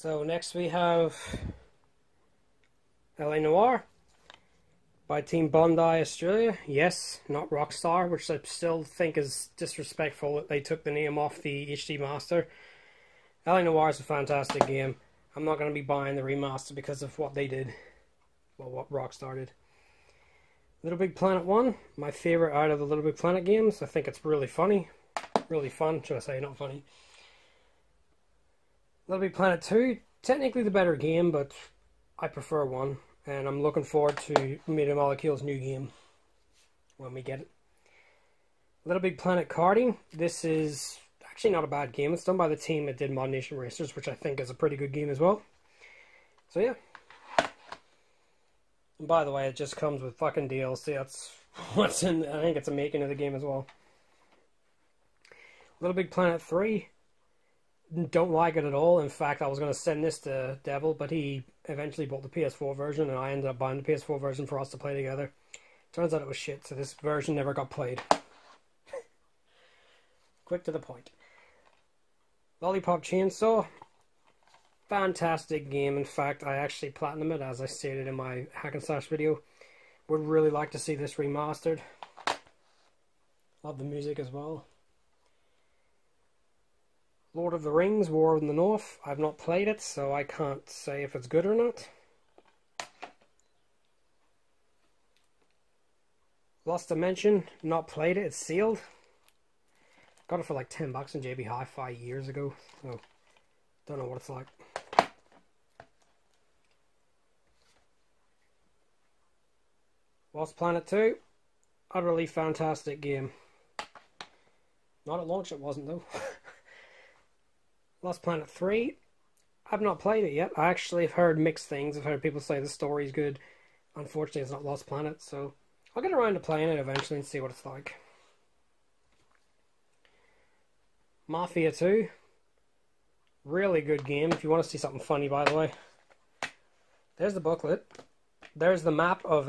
So next we have LA Noire by Team Bondi Australia. Yes, not Rockstar, which I still think is disrespectful that they took the name off the HD Master. LA Noire is a fantastic game. I'm not going to be buying the remaster because of what they did. Well, what Rockstar did. Little Big Planet 1, my favourite out of the Little Big Planet games. I think it's really funny. Really fun, should I say, not funny. Little Big Planet 2, technically the better game, but I prefer 1. And I'm looking forward to Media Molecule's new game when we get it. Little Big Planet Karting, this is actually not a bad game. It's done by the team that did Mod Nation Racers, which I think is a pretty good game as well. So yeah. And by the way, it just comes with fucking DLC. That's what's in, I think it's a making of the game as well. Little Big Planet 3, don't like it at all. In fact, I was going to send this to Devil, but he eventually bought the PS4 version, and I ended up buying the PS4 version for us to play together. Turns out it was shit, so this version never got played. Quick to the point. Lollipop Chainsaw, fantastic game. In fact, I actually platinumed it, as I stated in my hack and slash video. Would really like to see this remastered. Love the music as well. Lord of the Rings, War in the North. I've not played it, so I can't say if it's good or not. Lost Dimension, not played it, it's sealed. Got it for like 10 bucks in JB Hi-Fi years ago, so don't know what it's like. Lost Planet 2, utterly fantastic game. Not at launch it wasn't though. Lost Planet 3, I've not played it yet. I actually have heard mixed things. I've heard people say the story's good. Unfortunately, it's not Lost Planet, so I'll get around to playing it eventually and see what it's like. Mafia 2, really good game. If you want to see something funny, by the way. There's the booklet. There's the map of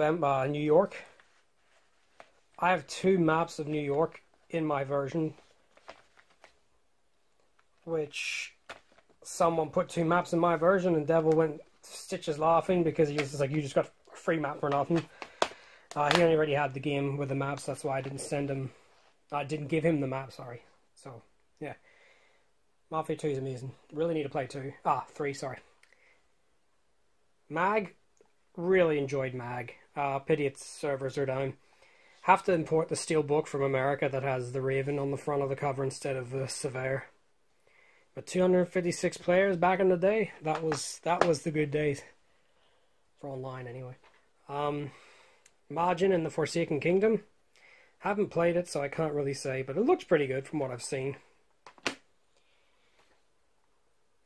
New York. I have 2 maps of New York in my version, which someone put 2 maps in my version, and Devil went stitches laughing because he was just like, you just got a free map for nothing. He already had the game with the maps, that's why I didn't send him, I didn't give him the map, sorry. So, yeah. Mafia 2 is amazing. Really need to play 2. 3, sorry. Mag, really enjoyed Mag. Pity its servers are down. Have to import the Steelbook from America that has the Raven on the front of the cover instead of the Surveyor. But 256 players back in the day, that was the good days. For online anyway. Margin in the Forsaken Kingdom. Haven't played it, so I can't really say, but it looks pretty good from what I've seen.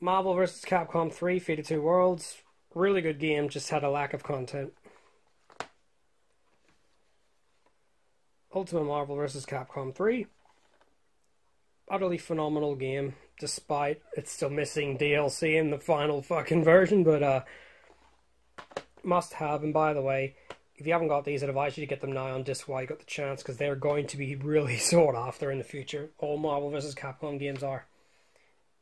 Marvel vs. Capcom 3, Fate of Two Worlds. Really good game, just had a lack of content. Ultimate Marvel vs. Capcom 3. Utterly phenomenal game, despite it's still missing DLC in the final fucking version, but must have. And by the way, if you haven't got these, I'd advise you to get them now on disc while you got the chance, because they're going to be really sought after in the future. All Marvel vs. Capcom games are.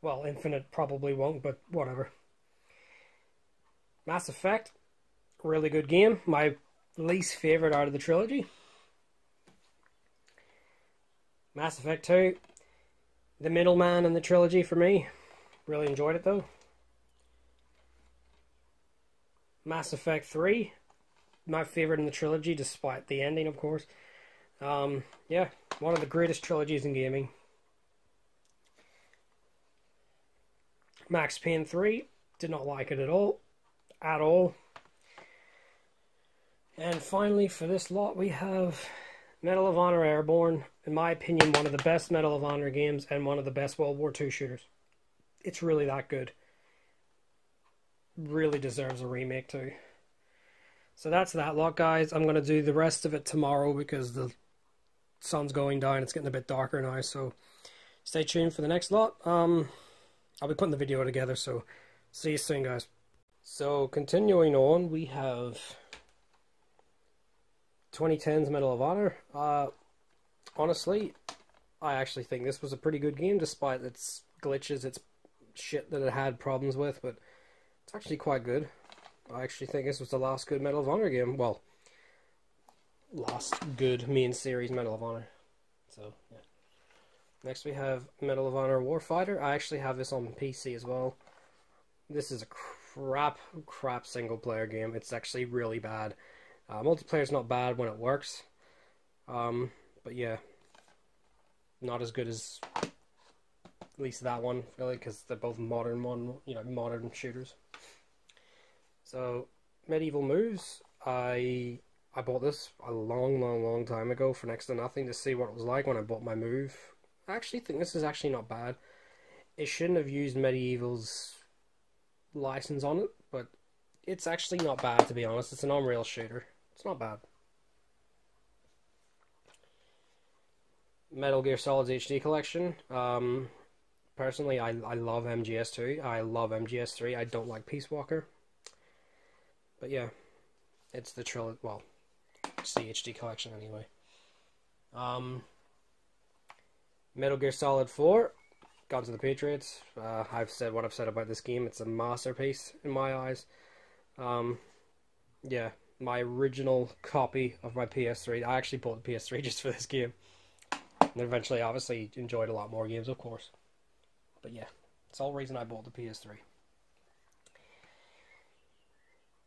Well, Infinite probably won't, but whatever. Mass Effect, really good game. My least favourite out of the trilogy. Mass Effect 2, the middleman in the trilogy for me. Really enjoyed it though. Mass Effect 3, my favourite in the trilogy, despite the ending, of course. Yeah, one of the greatest trilogies in gaming. Max Payne 3, did not like it at all. At all. And finally, for this lot, we have Medal of Honor Airborne. In my opinion, one of the best Medal of Honor games and one of the best World War II shooters. It's really that good. Really deserves a remake too. So that's that lot, guys. I'm going to do the rest of it tomorrow because the sun's going down. It's getting a bit darker now, so stay tuned for the next lot. I'll be putting the video together, so see you soon, guys. So continuing on, we have 2010's Medal of Honor. Honestly, I actually think this was a pretty good game, despite its glitches, its shit that it had problems with, but It's actually quite good. I actually think this was the last good Medal of Honor game. Well, last good main series Medal of Honor. So, yeah. Next we have Medal of Honor Warfighter. I actually have this on PC as well. This is a crap single player game. It's actually really bad. Multiplayer's not bad when it works. But yeah. Not as good as at least that one, really, because they're both modern shooters. So, Medieval Moves. I bought this a long time ago for next to nothing to see what it was like when I bought my move. I actually think this is actually not bad. It shouldn't have used Medieval's license on it, but it's actually not bad, to be honest. It's an Unreal shooter. It's not bad. Metal Gear Solid's HD collection. Personally, I love MGS2. I love MGS3. I don't like Peace Walker. But yeah, it's the trilogy. Well, it's the HD collection anyway. Metal Gear Solid 4, Guns of the Patriots. I've said what I've said about this game. It's a masterpiece in my eyes. Yeah, my original copy of my PS3. I actually bought the PS3 just for this game. And eventually, obviously, enjoyed a lot more games, of course. But yeah, it's the whole reason I bought the PS3.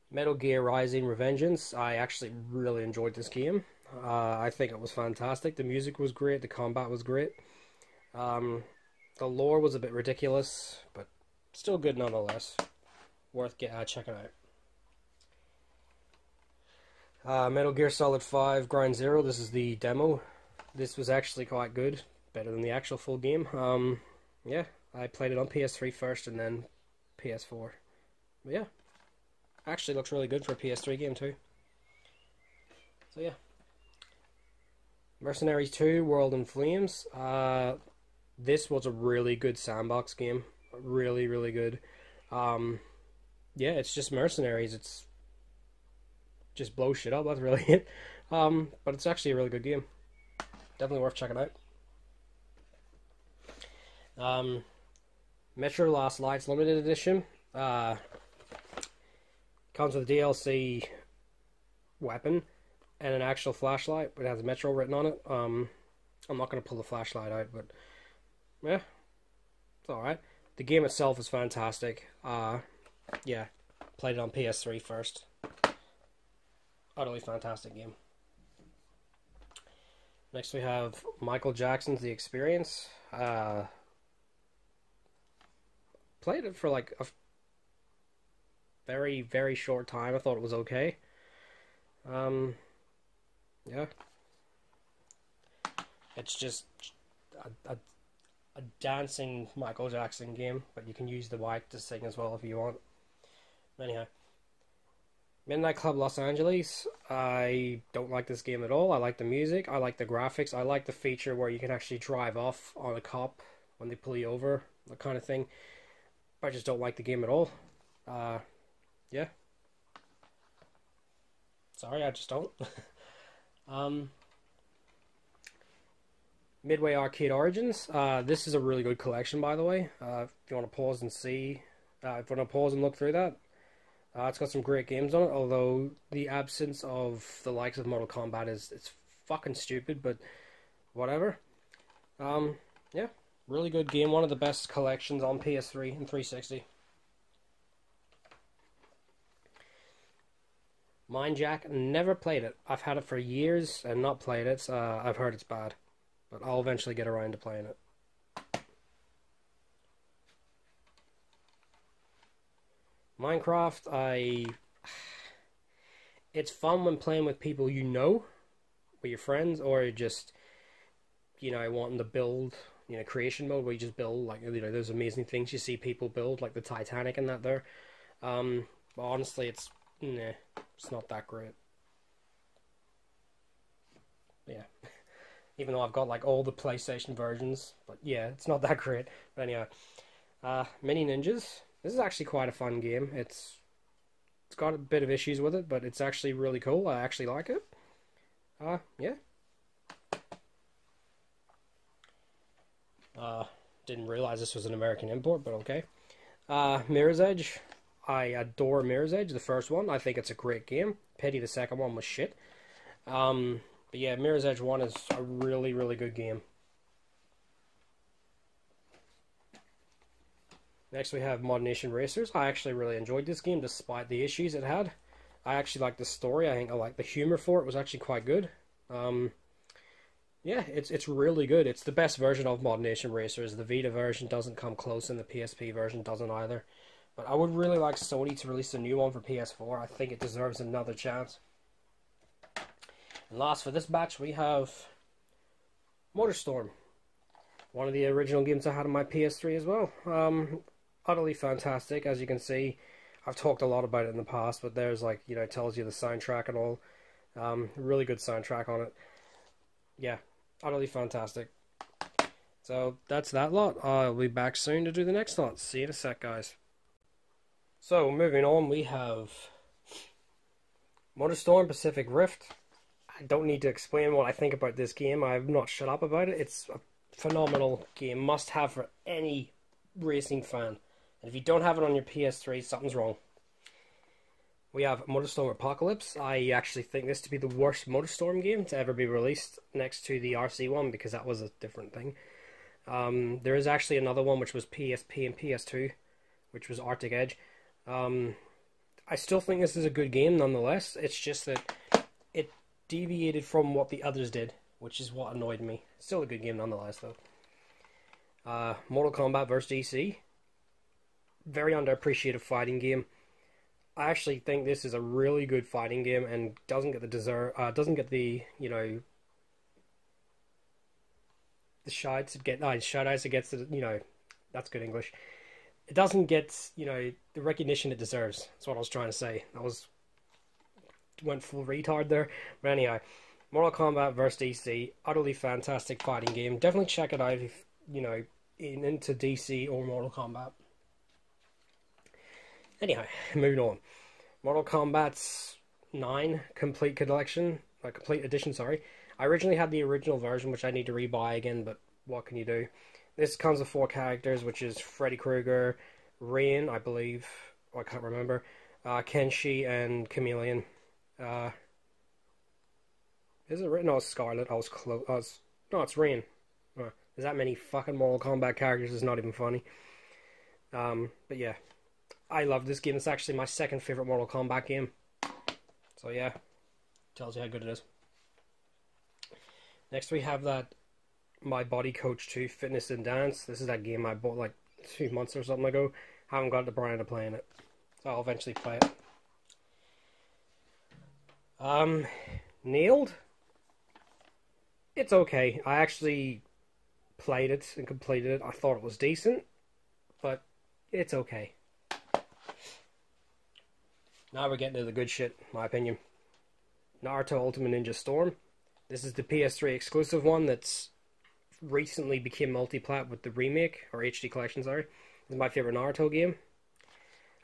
Metal Gear Rising: Revengeance. I actually really enjoyed this game. I think it was fantastic. The music was great. The combat was great. The lore was a bit ridiculous, but still good nonetheless. Worth checking out. Metal Gear Solid 5 Ground Zero. This is the demo. This was actually quite good. Better than the actual full game. Yeah, I played it on PS3 first and then PS4. But yeah, actually looks really good for a PS3 game too. So yeah. Mercenaries 2 World in Flames. This was a really good sandbox game. Really good. Yeah, it's just mercenaries. It's just blow shit up. That's really it. But it's actually a really good game. Definitely worth checking out. Metro Last Lights Limited Edition. Comes with a DLC weapon and an actual flashlight. It has Metro written on it. I'm not going to pull the flashlight out, but yeah, it's alright. The game itself is fantastic. Yeah, played it on PS3 first. Utterly fantastic game. Next we have Michael Jackson's The Experience. Played it for like a very short time. I thought it was okay. Yeah. It's just a dancing Michael Jackson game, but you can use the mic to sing as well if you want. Anyhow. Midnight Club Los Angeles. I don't like this game at all. I like the music. I like the graphics. I like the feature where you can actually drive off on a cop when they pull you over, that kind of thing. But I just don't like the game at all. Yeah. Sorry, I just don't. Midway Arcade Origins. This is a really good collection, by the way. If you want to pause and see, if you want to pause and look through that. It's got some great games on it, although the absence of the likes of Mortal Kombat it's fucking stupid, but whatever. Yeah, really good game. One of the best collections on PS3 and 360. Mindjack, never played it. I've had it for years and not played it. I've heard it's bad, but I'll eventually get around to playing it. Minecraft, it's fun when playing with people you know, with your friends, or just, wanting to build, creation mode where you just build, like, those amazing things you see people build, like the Titanic and that there. But honestly, it's not that great. Yeah. Even though I've got, like, all the PlayStation versions, but yeah, it's not that great. But anyway, Mini Ninjas. This is actually quite a fun game. It's got a bit of issues with it, but it's actually really cool. I actually like it. Yeah. Didn't realize this was an American import, but okay. Mirror's Edge. I adore Mirror's Edge, the first one. I think it's a great game. Pity the second one was shit. But yeah, Mirror's Edge 1 is a really, really good game. Next we have Mod Nation Racers. I actually really enjoyed this game despite the issues it had. I actually liked the story. I think I liked the humor for it. It was actually quite good. Yeah, it's really good. It's the best version of Mod Nation Racers. The Vita version doesn't come close, and the PSP version doesn't either. But I would really like Sony to release a new one for PS4. I think it deserves another chance. And last for this batch, we have MotorStorm. One of the original games I had on my PS3 as well. Utterly fantastic, as you can see. I've talked a lot about it in the past, but there's like, you know, it tells you the soundtrack and all. Really good soundtrack on it. Yeah, utterly fantastic. So that's that lot. I'll be back soon to do the next lot. See you in a sec, guys. So moving on, we have MotorStorm Pacific Rift. I don't need to explain what I think about this game. I've not shut up about it. It's a phenomenal game. Must have for any racing fan. And if you don't have it on your PS3, something's wrong. We have MotorStorm Apocalypse. I actually think this to be the worst MotorStorm game to ever be released, next to the RC one, because that was a different thing. There is actually another one which was PSP and PS2, which was Arctic Edge. I still think this is a good game nonetheless. It's just that it deviated from what the others did, which is what annoyed me. Still a good game nonetheless, though. Mortal Kombat vs. DC. Very underappreciated fighting game. I actually think this is a really good fighting game and doesn't get the you know, the shout outs it gets, you know, that's good English. It doesn't get, you know, the recognition it deserves. That's what I was trying to say. Went full retard there. But anyhow, Mortal Kombat vs. DC, utterly fantastic fighting game. Definitely check it out if, you know, into DC or Mortal Kombat. Anyhow, moving on. Mortal Kombat 9 complete edition, sorry. I originally had the original version, which I need to rebuy again, but what can you do? This comes with 4 characters, which is Freddy Krueger, Rain, I believe, I can't remember, Kenshi, and Chameleon. Is it Rain? No, it's Scarlet. I was close. No, it's Rain. There's that many fucking Mortal Kombat characters, it's not even funny. But yeah, I love this game. It's actually my second favorite Mortal Kombat game. So yeah, tells you how good it is. Next we have that My Body Coach 2 Fitness and Dance. This is that game I bought like 2 months or something ago. Haven't got the brand of playing it, so I'll eventually play it. Nailed. It's okay. I actually played it and completed it. I thought it was decent, but it's okay. Now we're getting to the good shit, in my opinion. Naruto Ultimate Ninja Storm. This is the PS3 exclusive one that's recently became multi-plat with the remake, or HD collection, sorry. This is my favorite Naruto game.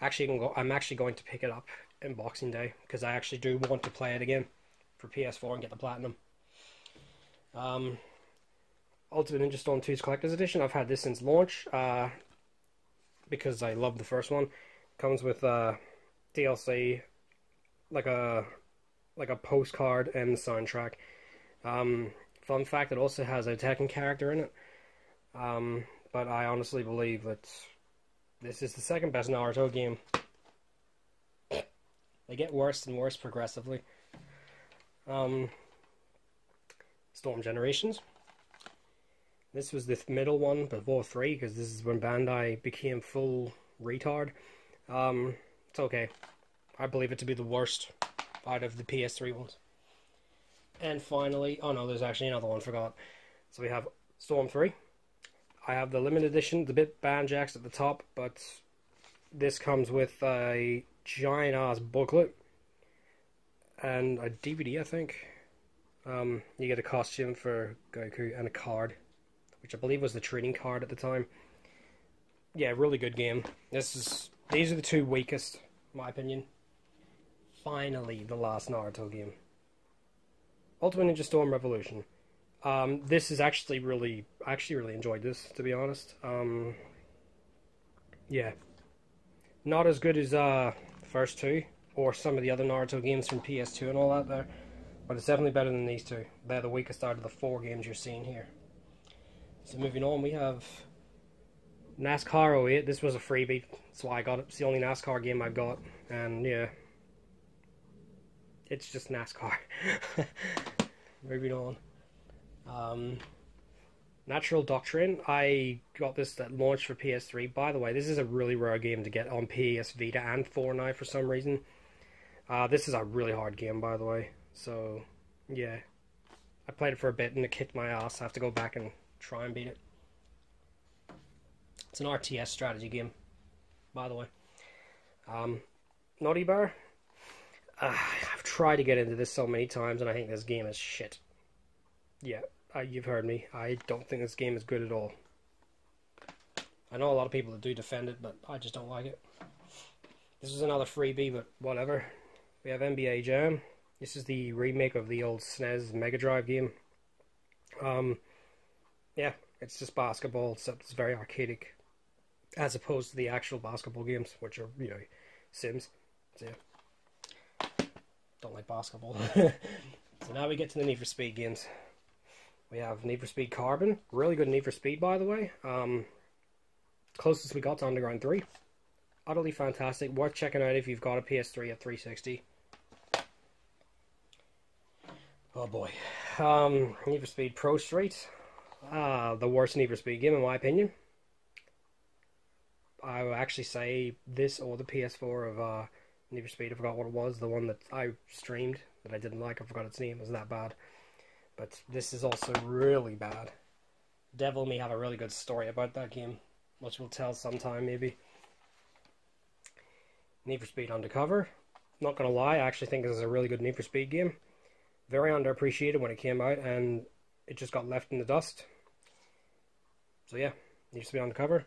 I'm actually going to pick it up in Boxing Day, because I actually do want to play it again for PS4 and get the platinum. Ultimate Ninja Storm 2's Collector's Edition. I've had this since launch, because I love the first one. Comes with DLC, like a postcard and the soundtrack. Fun fact, it also has a Tekken character in it. But I honestly believe that this is the second best Naruto game. They get worse and worse progressively. Storm Generations. This was the middle one before 3, because this is when Bandai became full retard. It's okay. I believe it to be the worst out of the PS3 ones. And finally, oh no, there's actually another one, forgot. So we have Storm 3. I have the limited edition, the bit banjacks at the top, but this comes with a giant ass booklet and a DVD, I think. You get a costume for Goku and a card, which I believe was the trading card at the time. Yeah, really good game. These are the 2 weakest, in my opinion. Finally, the last Naruto game. Ultimate Ninja Storm Revolution. This is actually I actually really enjoyed this, to be honest. Yeah. Not as good as the first two, or some of the other Naruto games from PS2 and all that there, but it's definitely better than these two. They're the weakest out of the 4 games you're seeing here. So moving on, we have NASCAR 08. This was a freebie, that's why I got it. It's the only NASCAR game I've got, and yeah, it's just NASCAR. Moving on. Natural Doctrine. I got this at launch for PS3. By the way, this is a really rare game to get on PS Vita and 4 now for some reason. This is a really hard game, by the way. So, yeah. I played it for a bit and it kicked my ass. I have to go back and try and beat it. It's an RTS strategy game, by the way. Naughty Bar. I've tried to get into this so many times and I think this game is shit. Yeah. You've heard me. I don't think this game is good at all. I know a lot of people that do defend it, but I just don't like it. This is another freebie, but whatever. We have NBA Jam. This is the remake of the old SNES Mega Drive game. Yeah, it's just basketball, except it's very archaic, as opposed to the actual basketball games, which are, you know, Sims. So yeah, don't like basketball. So now we get to the Need for Speed games. We have Need for Speed Carbon. Really good Need for Speed, by the way. Closest we got to Underground 3. Utterly fantastic. Worth checking out if you've got a PS3 at 360. Oh boy. Need for Speed Pro Street. The worst Need for Speed game, in my opinion. I would actually say this or the PS4 of Need for Speed. I forgot what it was. The one that I streamed that I didn't like. I forgot its name. It was that bad. But this is also really bad. Devil May have a really good story about that game, which we'll tell sometime maybe. Need for Speed Undercover. Not gonna lie, I actually think this is a really good Need for Speed game. Very underappreciated when it came out, and it just got left in the dust. So yeah, Need for Speed Undercover.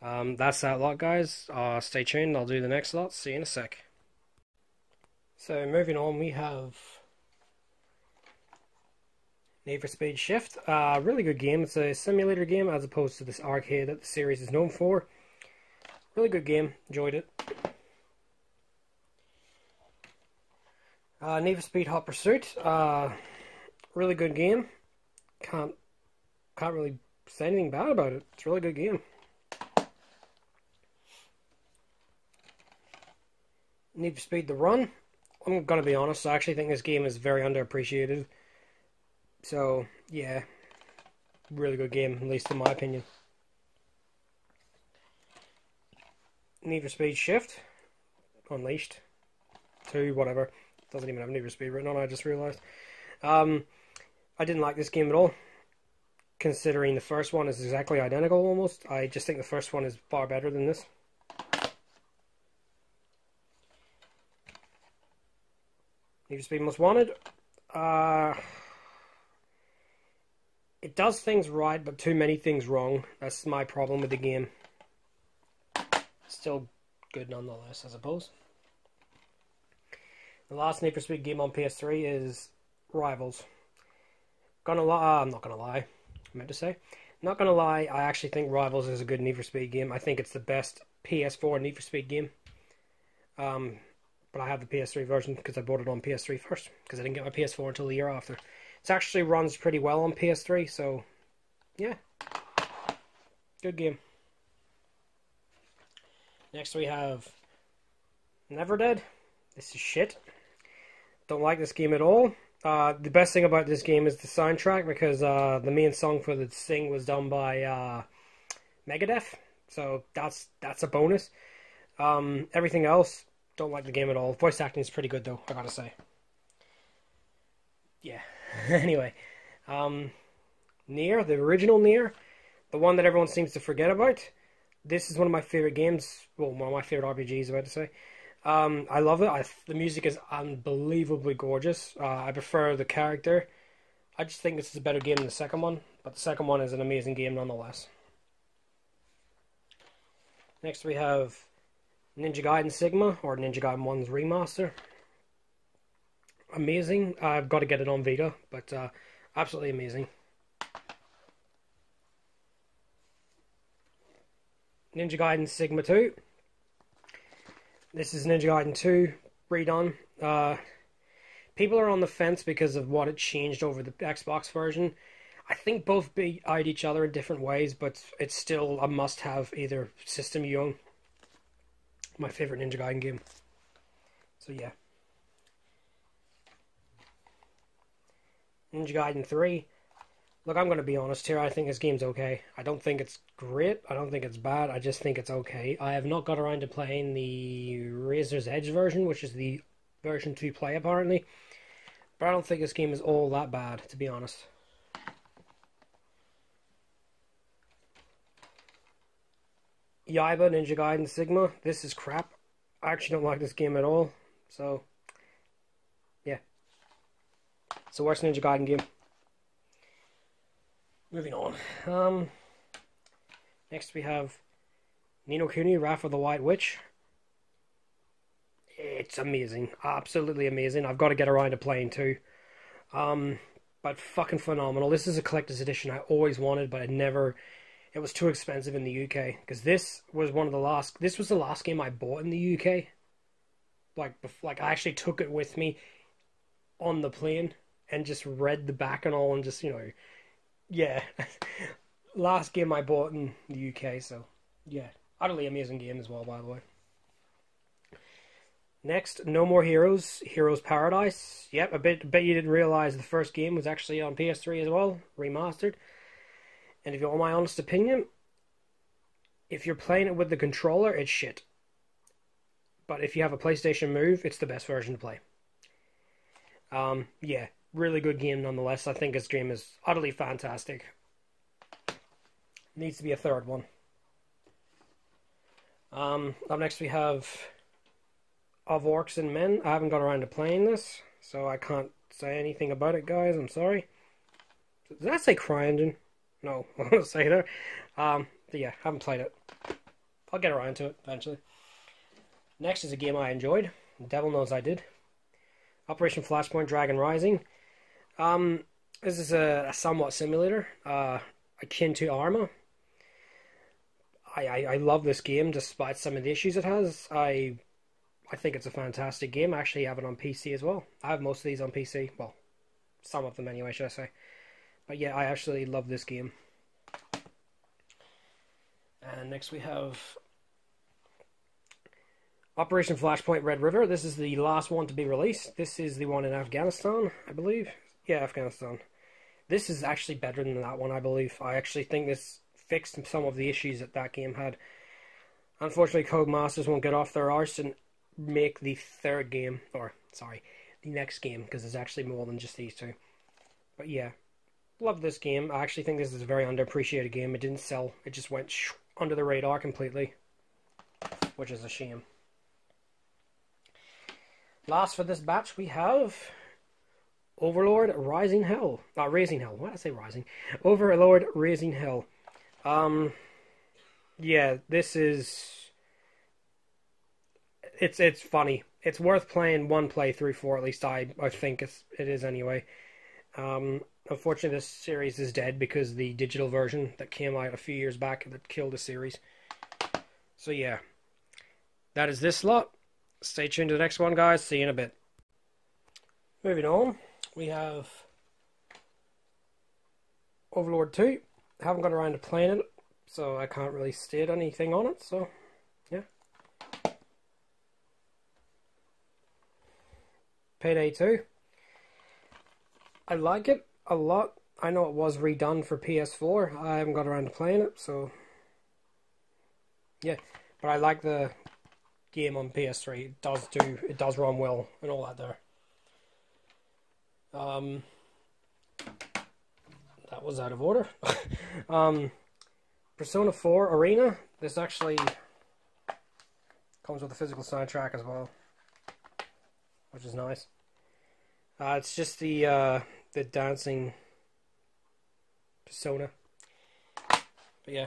That's that lot, guys. Stay tuned, I'll do the next lot. See you in a sec. So moving on, we have Need for Speed Shift. Really good game. It's a simulator game as opposed to this arcade that the series is known for. Really good game. Enjoyed it. Need for Speed Hot Pursuit. Really good game. Can't really say anything bad about it. It's a really good game. Need for Speed The Run. I'm gonna be honest, I actually think this game is very underappreciated. So, yeah. Really good game, at least in my opinion. Need for Speed Shift. Unleashed. 2, whatever. Doesn't even have Need for Speed written on, I just realised. I didn't like this game at all. Considering the first one is exactly identical almost. I just think the first one is far better than this. Need for Speed Most Wanted. It does things right, but too many things wrong. That's my problem with the game. Still good nonetheless, I suppose. The last Need for Speed game on PS3 is Rivals. I'm not gonna lie. I meant to say. Not gonna lie, I actually think Rivals is a good Need for Speed game. I think it's the best PS4 Need for Speed game. But I have the PS3 version because I bought it on PS3 first, because I didn't get my PS4 until the year after. It actually runs pretty well on PS3, so yeah. Good game. Next we have Never Dead. This is shit. Don't like this game at all. The best thing about this game is the soundtrack, because the main song for the thing was done by Megadeth, so that's a bonus. Everything else, don't like the game at all. Voice acting is pretty good though, I gotta say. Yeah. Anyway, Nier, the original Nier, the one that everyone seems to forget about. This is one of my favorite games. Well, one of my favorite RPGs, about to say. I love it. The music is unbelievably gorgeous. I prefer the character. I just think this is a better game than the second one, but the second one is an amazing game nonetheless. Next we have Ninja Gaiden Sigma, or Ninja Gaiden 1's remaster. Amazing. I've got to get it on Vita, but absolutely amazing. Ninja Gaiden Sigma 2. This is Ninja Gaiden 2 redone. People are on the fence because of what it changed over the Xbox version. I think both beat each other in different ways, but it's still a must-have either system you own. My favorite Ninja Gaiden game. So yeah. Ninja Gaiden 3. Look, I'm going to be honest here. I think this game's okay. I don't think it's great. I don't think it's bad. I just think it's okay. I have not got around to playing the Razor's Edge version, which is the version to play apparently. But I don't think this game is all that bad, to be honest. Yaiba Ninja Gaiden Sigma. This is crap. I actually don't like this game at all. So, yeah. It's the worst Ninja Gaiden game. Moving on. Next we have Ni no Kuni, Wrath of the White Witch. It's amazing. Absolutely amazing. I've got to get around to playing too. But fucking phenomenal. This is a collector's edition I always wanted, but it was too expensive in the UK. Because this was the last game I bought in the UK. Like I actually took it with me on the plane and just read the back and all and just, yeah. Last game I bought in the UK, so yeah. Utterly amazing game as well, by the way. Next, No More Heroes, Heroes Paradise. Yep, I bet you didn't realize the first game was actually on PS3 as well, remastered. And if you want my honest opinion, if you're playing it with the controller, it's shit. But if you have a PlayStation Move, it's the best version to play. Yeah, really good game nonetheless. I think this game is utterly fantastic. Needs to be a third one. Up next we have Of Orcs and Men. I haven't got around to playing this, so I can't say anything about it, guys. I'm sorry. Did that say CryEngine? No, I want to say there. But yeah, haven't played it. I'll get around to it eventually. Next is a game I enjoyed. The devil knows I did. Operation Flashpoint Dragon Rising. This is a somewhat simulator, akin to Arma. I love this game despite some of the issues it has. I think it's a fantastic game. I actually have it on PC as well. I have most of these on PC. Well, some of them anyway, should I say. But yeah, I actually love this game. And next we have Operation Flashpoint Red River. This is the last one to be released. This is the one in Afghanistan, I believe. Yeah, Afghanistan. This is actually better than that one, I believe. I actually think this fixed some of the issues that game had. Unfortunately, Codemasters won't get off their arse and make the third game, or, sorry, the next game, because there's actually more than just these two. But yeah, love this game. I actually think this is a very underappreciated game. It didn't sell. It just went under the radar completely, which is a shame. Last for this batch, we have Overlord Rising Hell. Raising Hell. Why did I say Rising? Overlord Raising Hell. Yeah, this is... It's funny. It's worth playing one playthrough for, at least I think it is anyway. Unfortunately, this series is dead because the digital version that came out a few years back that killed the series. So yeah, that is this lot. Stay tuned to the next one, guys. See you in a bit. Moving on, we have Overlord 2. I haven't got around to playing it, so I can't really state anything on it, so yeah. Payday 2. I like it a lot. I know it was redone for PS4. I haven't got around to playing it, so yeah. But I like the game on PS3. It does run well and all that there. That was out of order. Persona 4 Arena. This actually comes with a physical soundtrack as well, which is nice. It's just the dancing Persona. But yeah.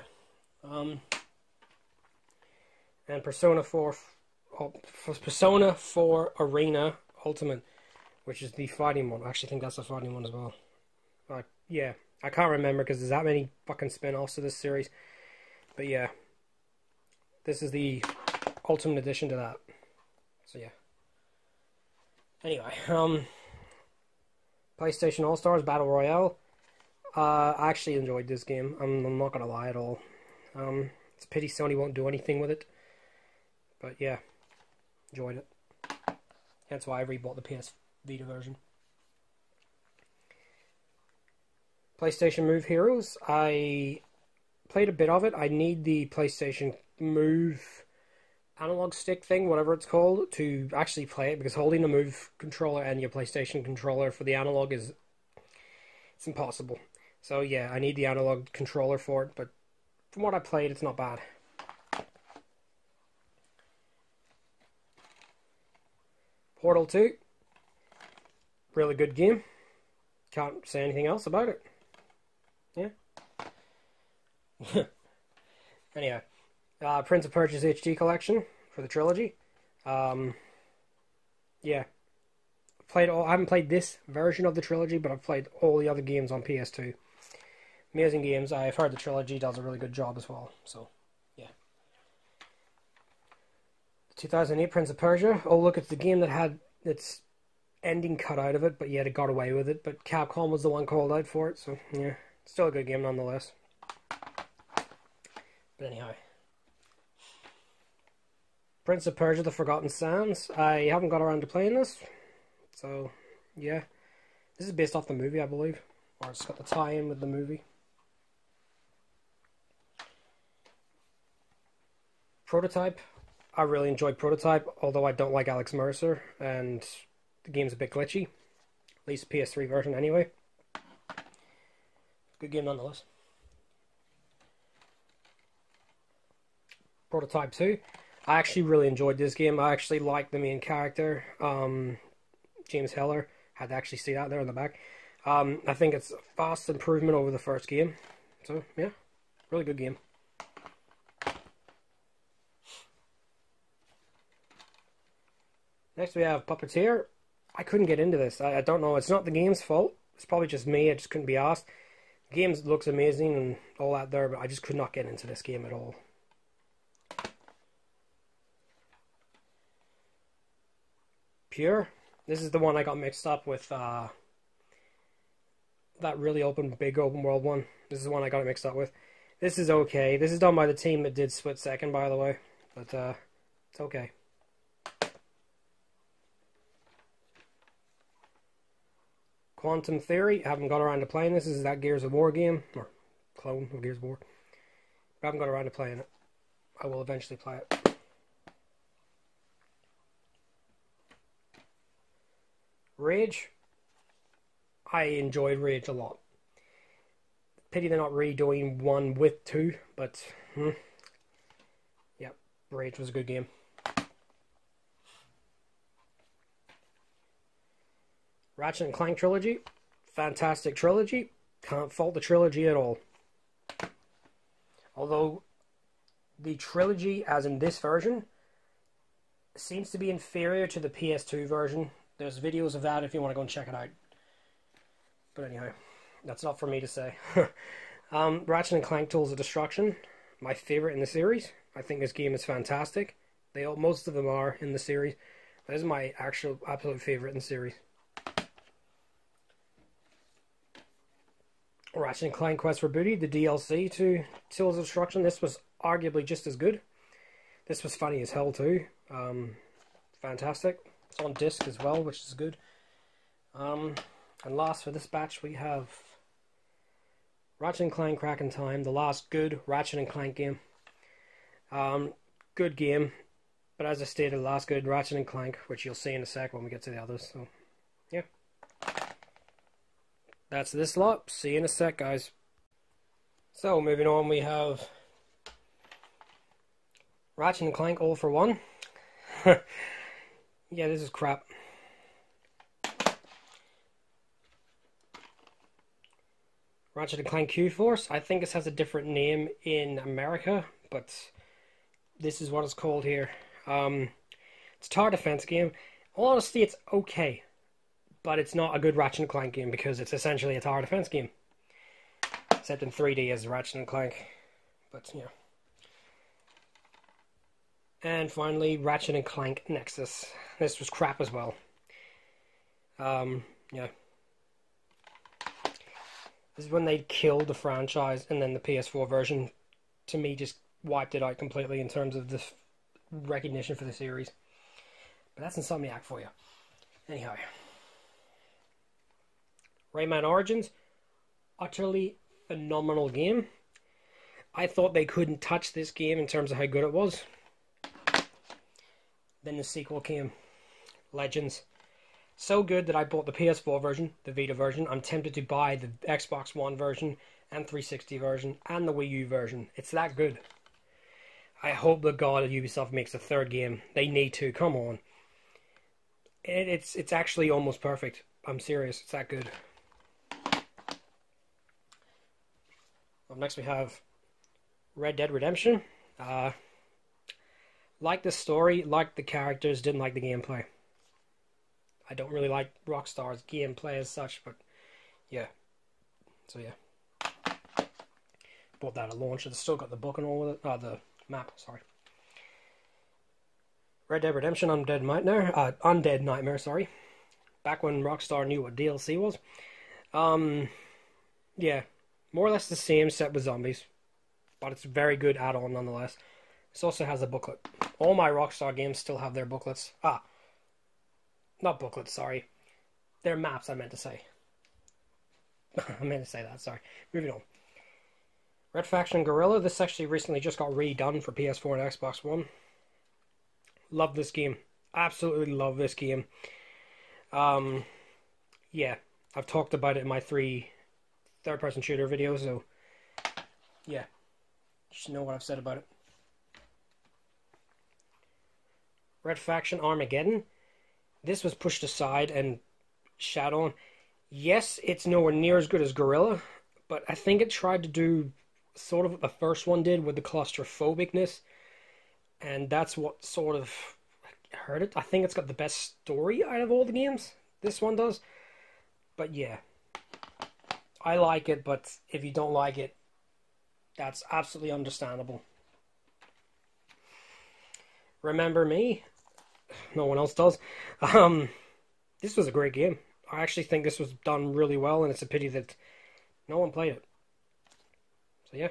And Persona 4 Arena Ultimate, which is the fighting one. I actually think that's the fighting one as well. Yeah, I can't remember because there's that many fucking spin-offs to this series. But yeah, this is the Ultimate Edition to that. So yeah. Anyway, PlayStation All Stars Battle Royale. I actually enjoyed this game. I'm not gonna lie at all. It's a pity Sony won't do anything with it. But yeah, enjoyed it. That's why I rebought the PS Vita version. PlayStation Move Heroes. I played a bit of it. I need the PlayStation Move analog stick thing, whatever it's called, to actually play it, because holding the Move controller and your PlayStation controller for the analog it's impossible. So yeah, I need the analog controller for it, but from what I played, it's not bad. Portal 2. Really good game. Can't say anything else about it. Yeah. Anyway. Prince of Persia's HD collection for the trilogy. Yeah. I haven't played this version of the trilogy, but I've played all the other games on PS2. Amazing games. I've heard the trilogy does a really good job as well. So, yeah. 2008 Prince of Persia. Oh, look, it's the game that had its ending cut out of it, but yet it got away with it. But Capcom was the one called out for it, so yeah. Still a good game nonetheless. But anyhow. Prince of Persia: The Forgotten Sands. I haven't got around to playing this. So, yeah. This is based off the movie, I believe. Or it's got the tie-in with the movie. Prototype. I really enjoyed Prototype, although I don't like Alex Mercer, and the game's a bit glitchy. At least the PS3 version anyway. Good game nonetheless. Prototype 2. I actually really enjoyed this game. I actually liked the main character, James Heller. Had to actually see that there in the back. I think it's a vast improvement over the first game. So, yeah, really good game. Next we have Puppeteer. I couldn't get into this. I don't know. It's not the game's fault. It's probably just me. I just couldn't be asked. The game looks amazing and all that there, but I just could not get into this game at all. Pure. This is the one I got mixed up with that really big open world one. This is the one I got it mixed up with. This is okay. This is done by the team that did Split Second, by the way. But it's okay. Quantum Theory. I haven't got around to playing this. This is that Gears of War game. Or clone of Gears of War. I haven't got around to playing it. I will eventually play it. Rage. I enjoyed Rage a lot. Pity they're not redoing 1 with 2, but yeah, Rage was a good game. Ratchet and Clank trilogy. Fantastic trilogy. Can't fault the trilogy at all. Although the trilogy, as in this version, seems to be inferior to the PS2 version. There's videos of that if you want to go and check it out. But anyhow, that's not for me to say. Ratchet and Clank Tools of Destruction, my favorite in the series. I think this game is fantastic. Most of them are in the series. This is my actual absolute favorite in the series. Ratchet and Clank Quest for Booty, the DLC to Tools of Destruction. This was arguably just as good. This was funny as hell too. Fantastic. It's on disc as well, which is good. And last for this batch, we have Ratchet and Clank Crack in Time, the last good Ratchet and Clank game. Good game, but as I stated, last good Ratchet and Clank, which you'll see in a sec when we get to the others. So, yeah. That's this lot. See you in a sec, guys. So, moving on, we have Ratchet and Clank All for One. Yeah, this is crap. Ratchet and Clank Q-Force. I think this has a different name in America, but this is what it's called here. It's a tower defense game. In all honesty, it's okay, but it's not a good Ratchet and Clank game because it's essentially a tower defense game. Except in 3D as Ratchet and Clank. But, yeah. And finally, Ratchet and Clank Nexus. This was crap as well. Yeah. This is when they killed the franchise, and then the PS4 version, to me, just wiped it out completely in terms of the recognition for the series. But that's Insomniac for you. Anyhow. Rayman Origins, utterly phenomenal game. I thought they couldn't touch this game in terms of how good it was. Then the sequel came, Legends. So good that I bought the PS4 version, the Vita version. I'm tempted to buy the Xbox One version and 360 version and the Wii U version. It's that good. I hope the God of Ubisoft makes a third game. They need to. Come on. It's actually almost perfect. I'm serious. It's that good. Up next we have Red Dead Redemption. Like the story, like the characters, didn't like the gameplay. I don't really like Rockstar's gameplay as such, but yeah. So yeah. Bought that at launch. It's still got the book and all with it. The map, sorry. Red Dead Redemption Undead Nightmare, sorry. Back when Rockstar knew what DLC was. Yeah. More or less the same set with zombies. But it's a very good add-on nonetheless. This also has a booklet. All my Rockstar games still have their booklets. Not booklets, sorry. They're maps, I meant to say. I meant to say that, sorry. Moving on. Red Faction Guerrilla. This actually recently just got redone for PS4 and Xbox One. Love this game. Absolutely love this game. Yeah. I've talked about it in my 3 third-person shooter videos, so yeah. Just know what I've said about it. Red Faction Armageddon. This was pushed aside and shat on. Yes, it's nowhere near as good as Guerrilla, but I think it tried to do sort of what the first one did with the claustrophobicness, and that's what sort of hurt it. I think it's got the best story out of all the games. This one does. But yeah. I like it, but if you don't like it, that's absolutely understandable. Remember Me? No one else does. This was a great game. I actually think this was done really well, and it's a pity that no one played it. So yeah.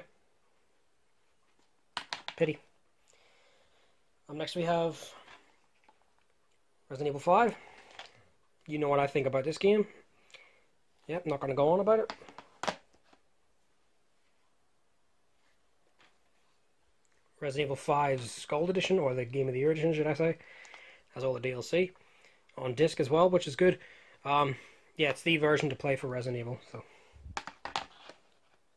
Pity. Next we have Resident Evil 5. You know what I think about this game. Yep, not going to go on about it. Resident Evil 5's Gold Edition, or the Game of the Year Edition, should I say. Has all the DLC. On disc as well, which is good. Yeah, it's the version to play for Resident Evil, so.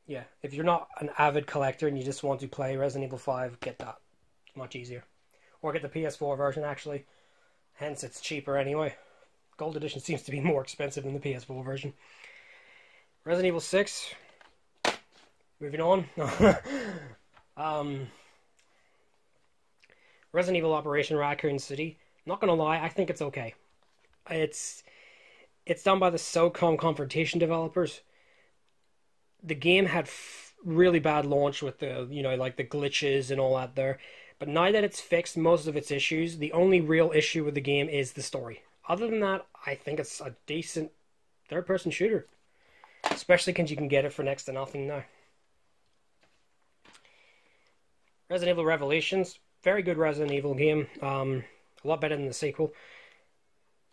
Yeah, if you're not an avid collector and you just want to play Resident Evil 5, get that. It's much easier. Or get the PS4 version, actually. Hence, it's cheaper anyway. Gold Edition seems to be more expensive than the PS4 version. Resident Evil 6. Moving on. Resident Evil Operation Raccoon City. Not gonna lie, I think it's okay. It's done by the SOCOM Confrontation developers. The game had really bad launch with the, like the glitches and all that there. But now that it's fixed most of its issues, the only real issue with the game is the story. Other than that, I think it's a decent third-person shooter. Especially because you can get it for next to nothing now. Resident Evil Revelations. Very good Resident Evil game. A lot better than the sequel.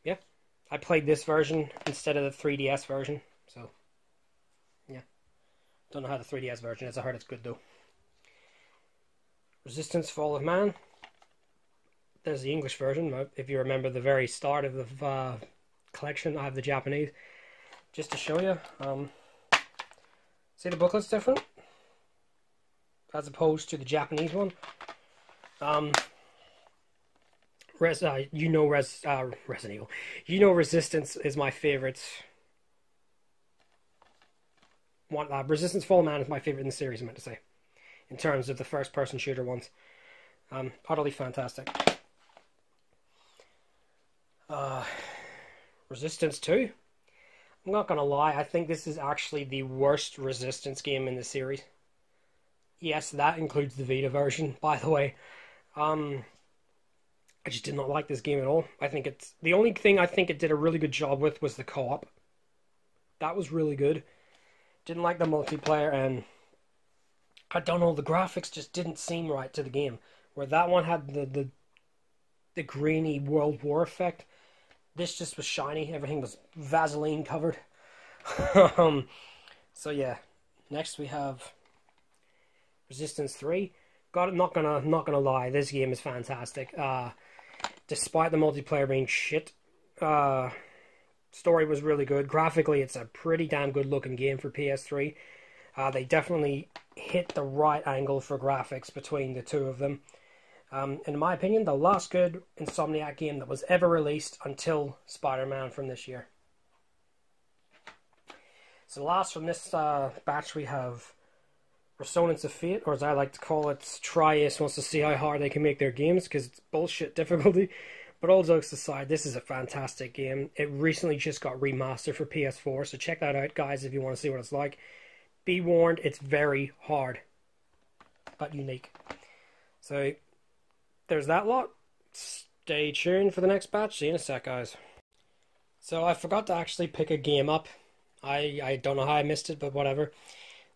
Yeah. I played this version instead of the 3DS version. So, yeah. Don't know how the 3DS version is. I heard it's good though. Resistance Fall of Man. There's the English version. If you remember the very start of the collection, I have the Japanese. Just to show you. See the booklet's different? As opposed to the Japanese one. Resident Evil. Resistance is my favorite. Resistance Fall of Man is my favorite in the series, I meant to say. In terms of the first-person shooter ones. Utterly fantastic. Resistance 2. I'm not gonna lie, I think this is actually the worst Resistance game in the series. Yes, that includes the Vita version, by the way. I just did not like this game at all. I think it's the only thing I think it did a really good job with was the co-op. That was really good. Didn't like the multiplayer, and I don't know, the graphics just didn't seem right to the game. Where that one had the grainy World War effect, this just was shiny. Everything was Vaseline covered. So yeah, next we have Resistance 3. Not gonna lie, this game is fantastic. Despite the multiplayer being shit, story was really good. Graphically, it's a pretty damn good looking game for PS3. They definitely hit the right angle for graphics between the two of them. In my opinion, the last good Insomniac game that was ever released until Spider-Man from this year. So last from this batch we have Resonance of Fate, or as I like to call it, Tri-Ace wants to see how hard they can make their games, because it's bullshit difficulty. But all jokes aside, this is a fantastic game. It recently just got remastered for PS4, so check that out, guys, if you want to see what it's like. Be warned, it's very hard, but unique. So, there's that lot. Stay tuned for the next batch. See you in a sec, guys. So, I forgot to actually pick a game up. I don't know how I missed it, but whatever.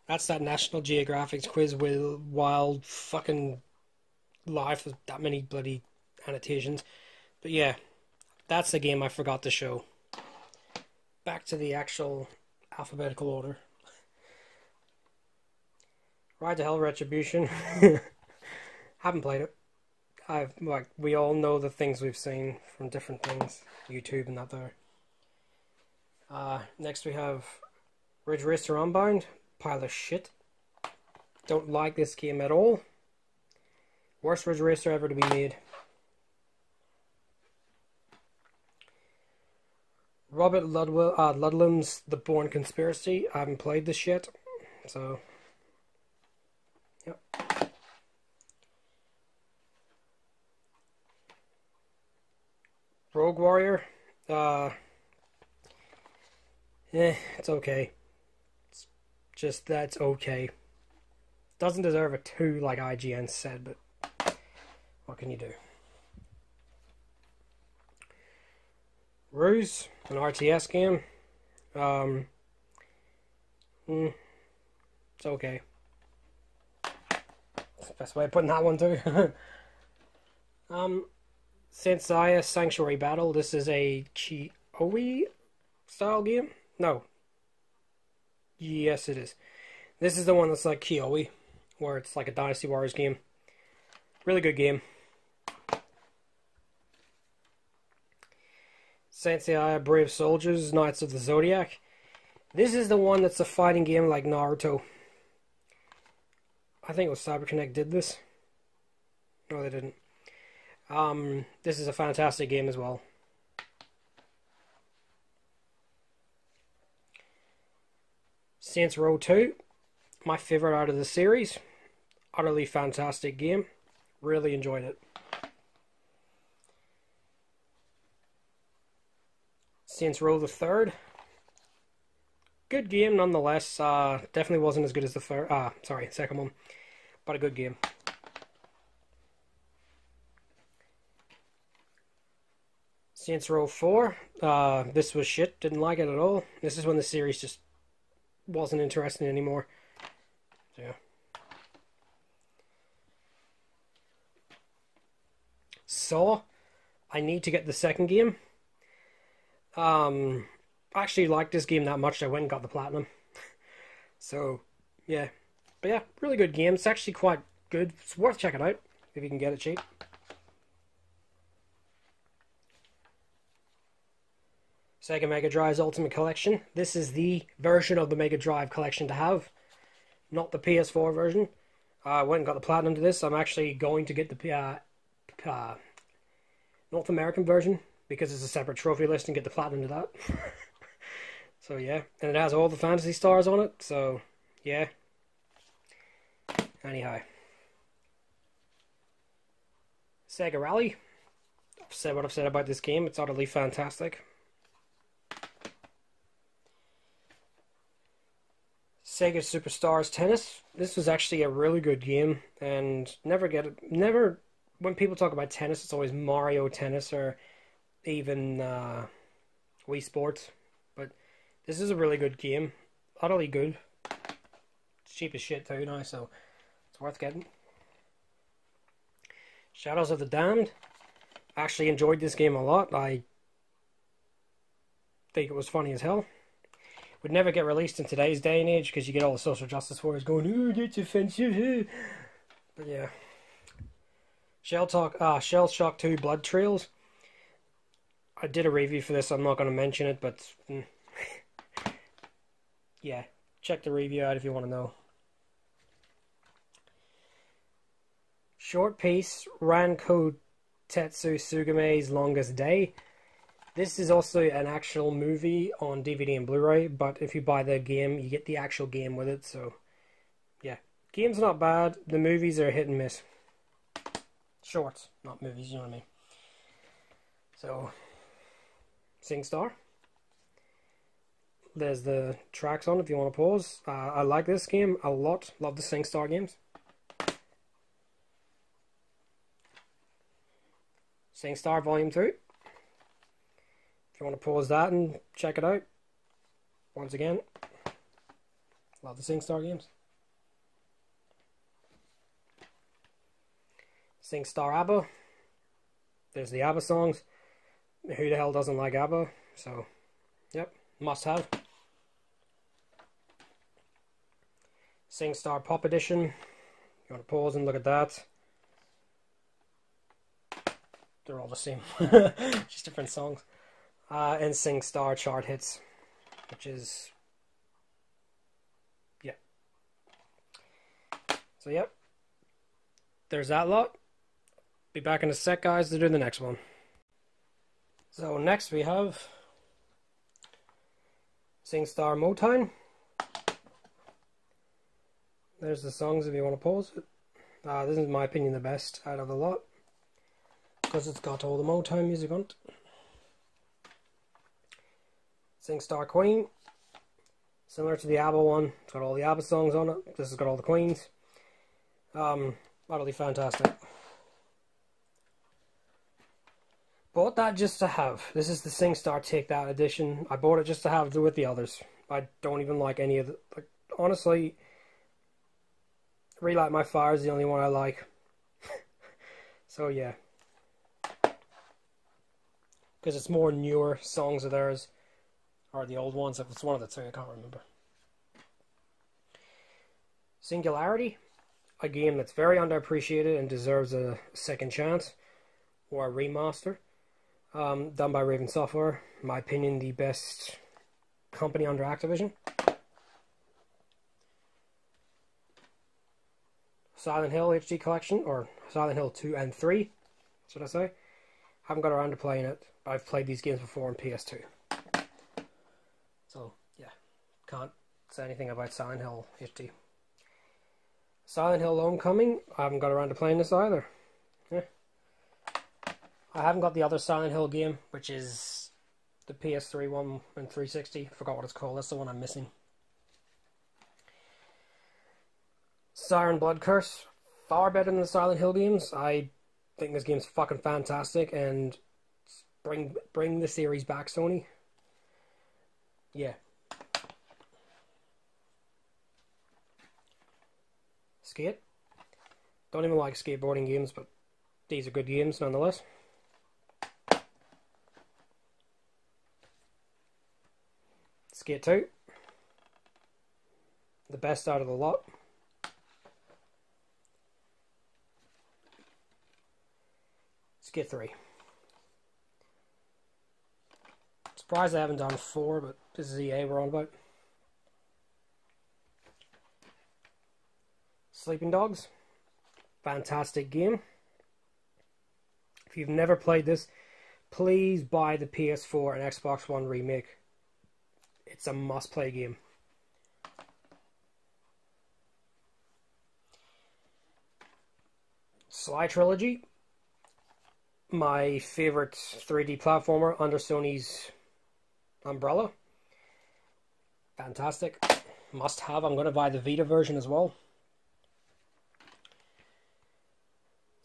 That's that National Geographic's quiz with wild fucking life with that many bloody annotations. But yeah, that's the game I forgot to show. Back to the actual alphabetical order. Ride to Hell Retribution. Haven't played it. We all know the things we've seen from different things, YouTube and that there. Next we have Ridge Racer Unbound. Pile of shit. Don't like this game at all. Worst Ridge Racer ever to be made. Robert Ludlum's The Bourne Conspiracy. I haven't played this yet, so yep. Rogue Warrior. It's okay. Just that's okay. Doesn't deserve a 2 like IGN said, but what can you do? Ruse, an RTS game. It's okay. That's the best way of putting that one too. Senseiya Sanctuary Battle. This is a Chioe style game. No. Yes, it is. This is the one that's like Chioe, where it's like a Dynasty Warriors game. Really good game. Senseiya Brave Soldiers, Knights of the Zodiac. This is the one that's a fighting game like Naruto. I think it was CyberConnect did this. No, they didn't. This is a fantastic game as well. Saints Row 2, my favorite out of the series. Utterly fantastic game. Really enjoyed it. Saints Row the Third. Good game nonetheless. Definitely wasn't as good as the second one. But a good game. Saints Row 4. This was shit. Didn't like it at all. This is when the series just wasn't interesting anymore. So, yeah. Saw. I need to get the second game. I actually liked this game that much I went and got the platinum. So, yeah. But yeah, really good game. It's actually quite good. It's worth checking out if you can get it cheap. Sega Mega Drive's Ultimate Collection. This is the version of the Mega Drive collection to have, not the PS4 version. I went and got the platinum to this. I'm actually going to get the North American version because it's a separate trophy list and get the platinum to that. So yeah, and it has all the Fantasy Stars on it, so yeah. Anyhow. Sega Rally. I've said what I've said about this game. It's utterly fantastic. Sega Superstars Tennis. This was actually a really good game, and never when people talk about tennis, it's always Mario Tennis or even Wii Sports. But this is a really good game. Utterly good. It's cheap as shit too now, so it's worth getting. Shadows of the Damned. I actually enjoyed this game a lot. I think it was funny as hell. Would never get released in today's day and age because you get all the social justice warriors going, "Ooh, that's offensive." But yeah. Shell Shock 2 Blood Trails. I did a review for this, I'm not going to mention it, but yeah, check the review out if you want to know. Short Piece, Ranko Tetsu Sugame's Longest Day. This is also an actual movie on DVD and Blu-ray, but if you buy the game, you get the actual game with it, so yeah. Game's not bad, the movies are hit and miss. Shorts, not movies, you know what I mean. So, SingStar. There's the tracks on if you want to pause. I like this game a lot, love the SingStar games. SingStar Volume 2. If you want to pause that and check it out. Once again, love the SingStar games. SingStar ABBA. There's the ABBA songs. Who the hell doesn't like ABBA? So, yep, must have. SingStar Pop Edition. You want to pause and look at that. They're all the same. Just different songs. And SingStar Chart Hits, which is, yeah. So, yep. There's that lot. Be back in a sec, guys, to do the next one. So, next we have SingStar Motown. There's the songs if you want to pause it. This is, in my opinion, the best out of the lot, because it's got all the Motown music on it. SingStar Queen, similar to the ABBA one. It's got all the ABBA songs on it. This has got all the Queens. Utterly fantastic. Bought that just to have. This is the SingStar Take That edition. I bought it just to have with the others. I don't even like any of the... Like, honestly, Relight My Fire is the only one I like. So yeah. Because it's more newer songs of theirs. Or the old ones, if it's one of the two, I can't remember. Singularity, a game that's very underappreciated and deserves a second chance, or a remaster. Done by Raven Software. In my opinion, the best company under Activision. Silent Hill HD Collection, or Silent Hill 2 and 3, should I say. Haven't got around to playing it, but I've played these games before on PS2. So, yeah, can't say anything about Silent Hill HD. Silent Hill Homecoming, I haven't got around to playing this either. Yeah. I haven't got the other Silent Hill game, which is the PS3 one and 360. Forgot what it's called, that's the one I'm missing. Siren Blood Curse, far better than the Silent Hill games. I think this game's fucking fantastic, and bring the series back, Sony. Yeah. Skate. Don't even like skateboarding games, but these are good games nonetheless. Skate 2. The best out of the lot. Skate 3. Surprised I haven't done 4, but this is EA we're on about. Sleeping Dogs. Fantastic game. If you've never played this, please buy the PS4 and Xbox One remake. It's a must-play game. Sly Trilogy. My favorite 3D platformer under Sony's umbrella. Fantastic. Must have. I'm going to buy the Vita version as well.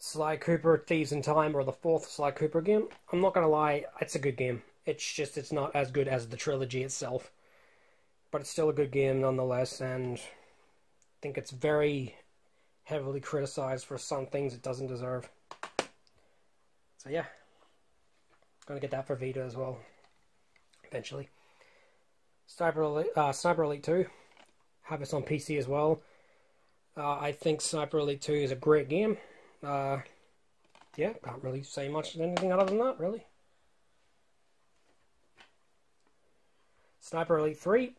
Sly Cooper Thieves in Time, or the fourth Sly Cooper game. I'm not gonna lie, it's a good game. It's just, it's not as good as the trilogy itself. But it's still a good game nonetheless, and I think it's very heavily criticized for some things it doesn't deserve. So yeah, gonna get that for Vita as well, eventually. Sniper Elite 2, have this on PC as well. I think Sniper Elite 2 is a great game. Yeah, can't really say much anything other than that, really. Sniper Elite 3,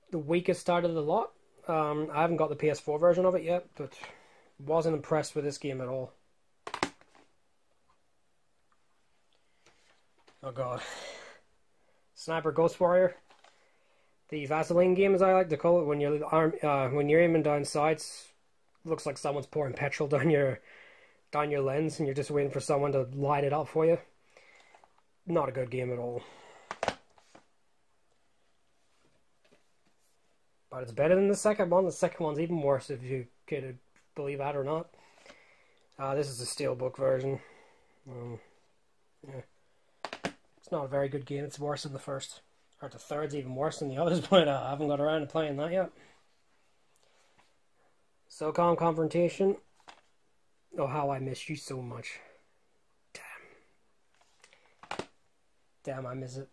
the weakest out of the lot. I haven't got the PS4 version of it yet, but wasn't impressed with this game at all. Oh god. Sniper Ghost Warrior, the Vaseline game, as I like to call it, when you're aiming down sights, looks like someone's pouring petrol down your lens, and you're just waiting for someone to light it up for you. Not a good game at all. But it's better than the second one. The second one's even worse, if you could believe that or not. This is the Steelbook version. Yeah. It's not a very good game. It's worse than the first. Or the third's even worse than the others, but I haven't got around to playing that yet. SOCOM Confrontation. Oh, how I miss you so much. Damn, I miss it.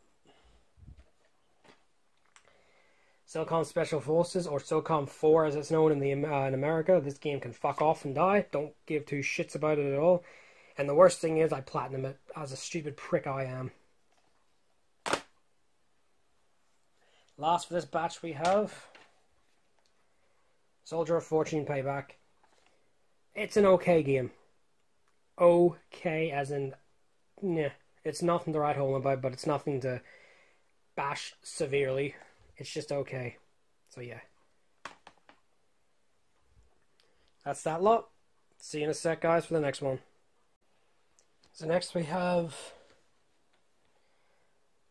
SOCOM Special Forces, or SOCOM 4 as it's known in America. This game can fuck off and die. Don't give two shits about it at all. And the worst thing is I platinum it, as a stupid prick I am. Last for this batch we have Soldier of Fortune Payback. It's an okay game. Okay, as in, nah. It's nothing to write home about, but it's nothing to bash severely. It's just okay. So yeah. That's that lot. See you in a sec, guys, for the next one. So next we have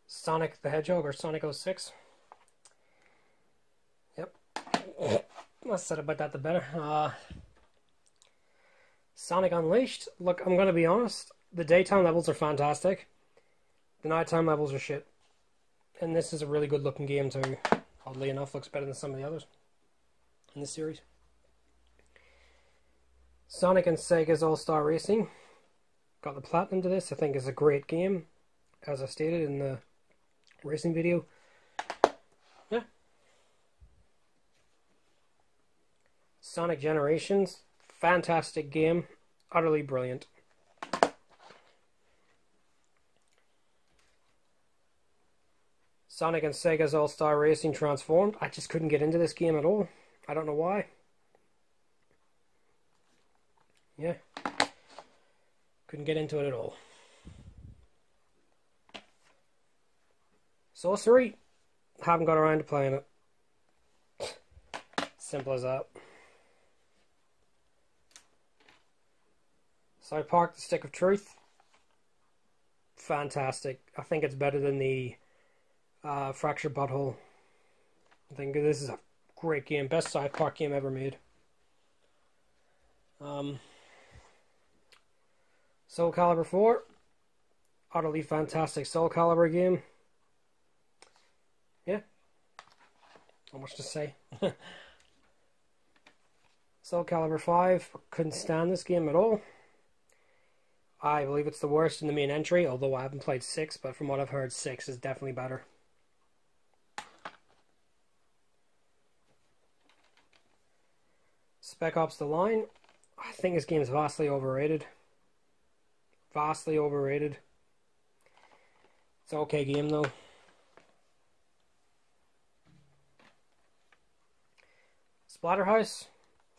Sonic the Hedgehog, or Sonic 06. Yep. Less said about that, the better. Sonic Unleashed. Look, I'm going to be honest. The daytime levels are fantastic. The nighttime levels are shit. And this is a really good looking game too. Oddly enough, looks better than some of the others in this series. Sonic and Sega's All-Star Racing. Got the platinum to this. I think it's a great game, as I stated in the racing video. Yeah. Sonic Generations. Fantastic game. Utterly brilliant. Sonic and Sega's All-Star Racing Transformed. I just couldn't get into this game at all. I don't know why. Yeah. Couldn't get into it at all. Sorcery. Haven't got around to playing it. Simple as that. South Park, The Stick of Truth. Fantastic. I think it's better than the Fractured Butthole. I think this is a great game. Best South Park game ever made. Soul Calibur 4. Utterly fantastic Soul Calibur game. Yeah. Not much to say. Soul Calibur 5. Couldn't stand this game at all. I believe it's the worst in the main entry, although I haven't played 6, but from what I've heard, 6 is definitely better. Spec Ops The Line. I think this game is vastly overrated. Vastly overrated. It's an okay game though. Splatterhouse.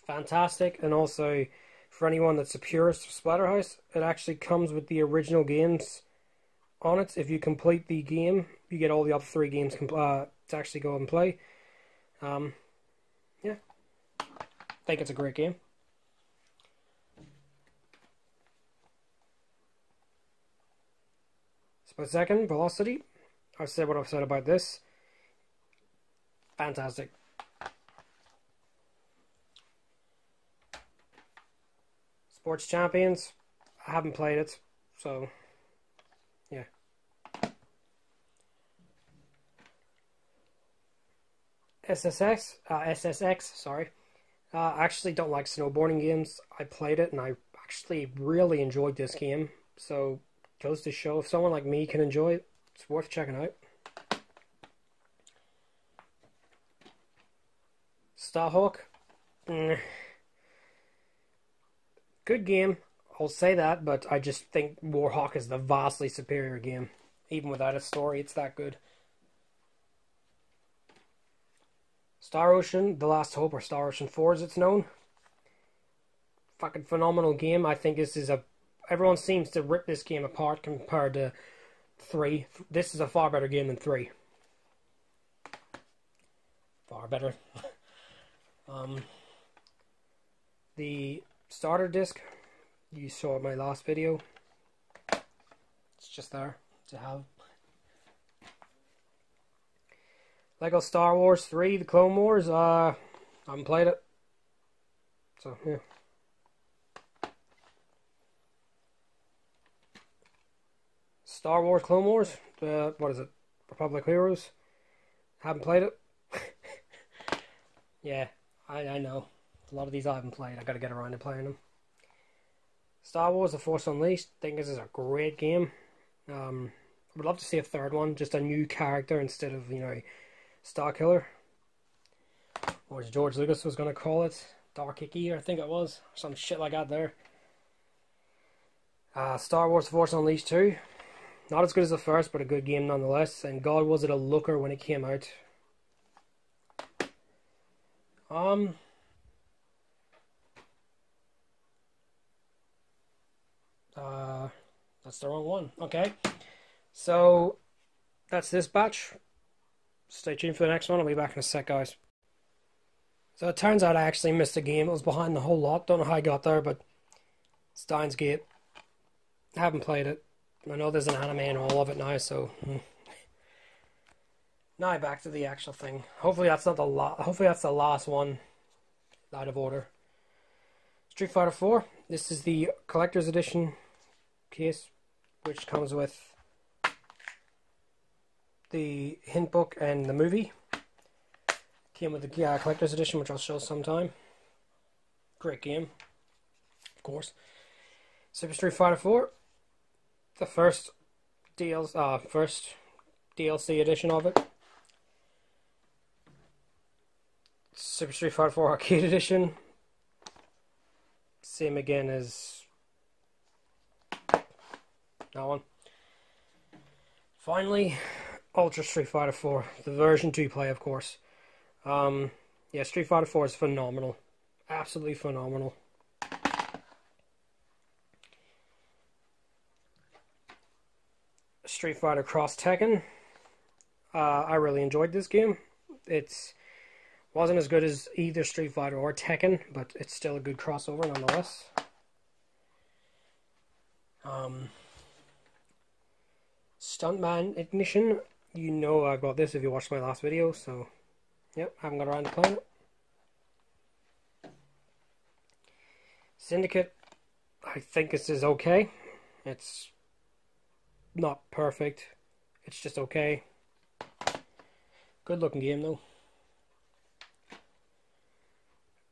Fantastic, and also for anyone that's a purist of Splatterhouse, it actually comes with the original games on it. If you complete the game, you get all the other 3 games to actually go and play. Yeah. I think it's a great game. Split Second, Velocity. I've said what I've said about this. Fantastic. Sports Champions, I haven't played it, so yeah. SSX, sorry. I actually don't like snowboarding games. I played it and I actually really enjoyed this game. So, goes to show if someone like me can enjoy it, it's worth checking out. Starhawk. Good game, I'll say that, but I just think Warhawk is the vastly superior game. Even without a story, it's that good. Star Ocean, The Last Hope, or Star Ocean 4 as it's known. Fucking phenomenal game. I think this is everyone seems to rip this game apart compared to 3. This is a far better game than 3. Far better. The starter disc, you saw in my last video. It's just there to have. Lego Star Wars 3, The Clone Wars, I haven't played it. So, yeah. Star Wars Clone Wars, what is it? Republic Heroes. Haven't played it. Yeah, I know. A lot of these I haven't played. I gotta get around to playing them. Star Wars The Force Unleashed. I think this is a great game. I would love to see a third one, just a new character instead of, Star Killer. Or as George Lucas was gonna call it, Dark Icky, I think it was. Some shit like that there. Star Wars The Force Unleashed 2. Not as good as the first, but a good game nonetheless. And God, was it a looker when it came out. That's the wrong one. Okay. So, that's this batch. Stay tuned for the next one. I'll be back in a sec, guys. So it turns out I actually missed a game. It was behind the whole lot. Don't know how I got there, but Steins Gate. I haven't played it. I know there's an anime and all of it now, so now back to the actual thing. Hopefully that's not the hopefully that's the last one out of order. Street Fighter 4. This is the collector's edition case, which comes with the hint book and the movie. Came with the collector's edition, which I'll show sometime. Great game, of course. Super Street Fighter 4. The first DLC edition of it. Super Street Fighter 4 Arcade Edition. Same again as that one. Finally, Ultra Street Fighter 4, the version 2 play, of course. Yeah, Street Fighter 4 is phenomenal. Absolutely phenomenal. Street Fighter Cross Tekken. I really enjoyed this game. It wasn't as good as either Street Fighter or Tekken, but it's still a good crossover nonetheless. Stuntman Ignition. You know I got this if you watched my last video, so yep, I haven't got around to playing it. Syndicate. I think this is okay. It's not perfect. It's just okay. Good looking game though.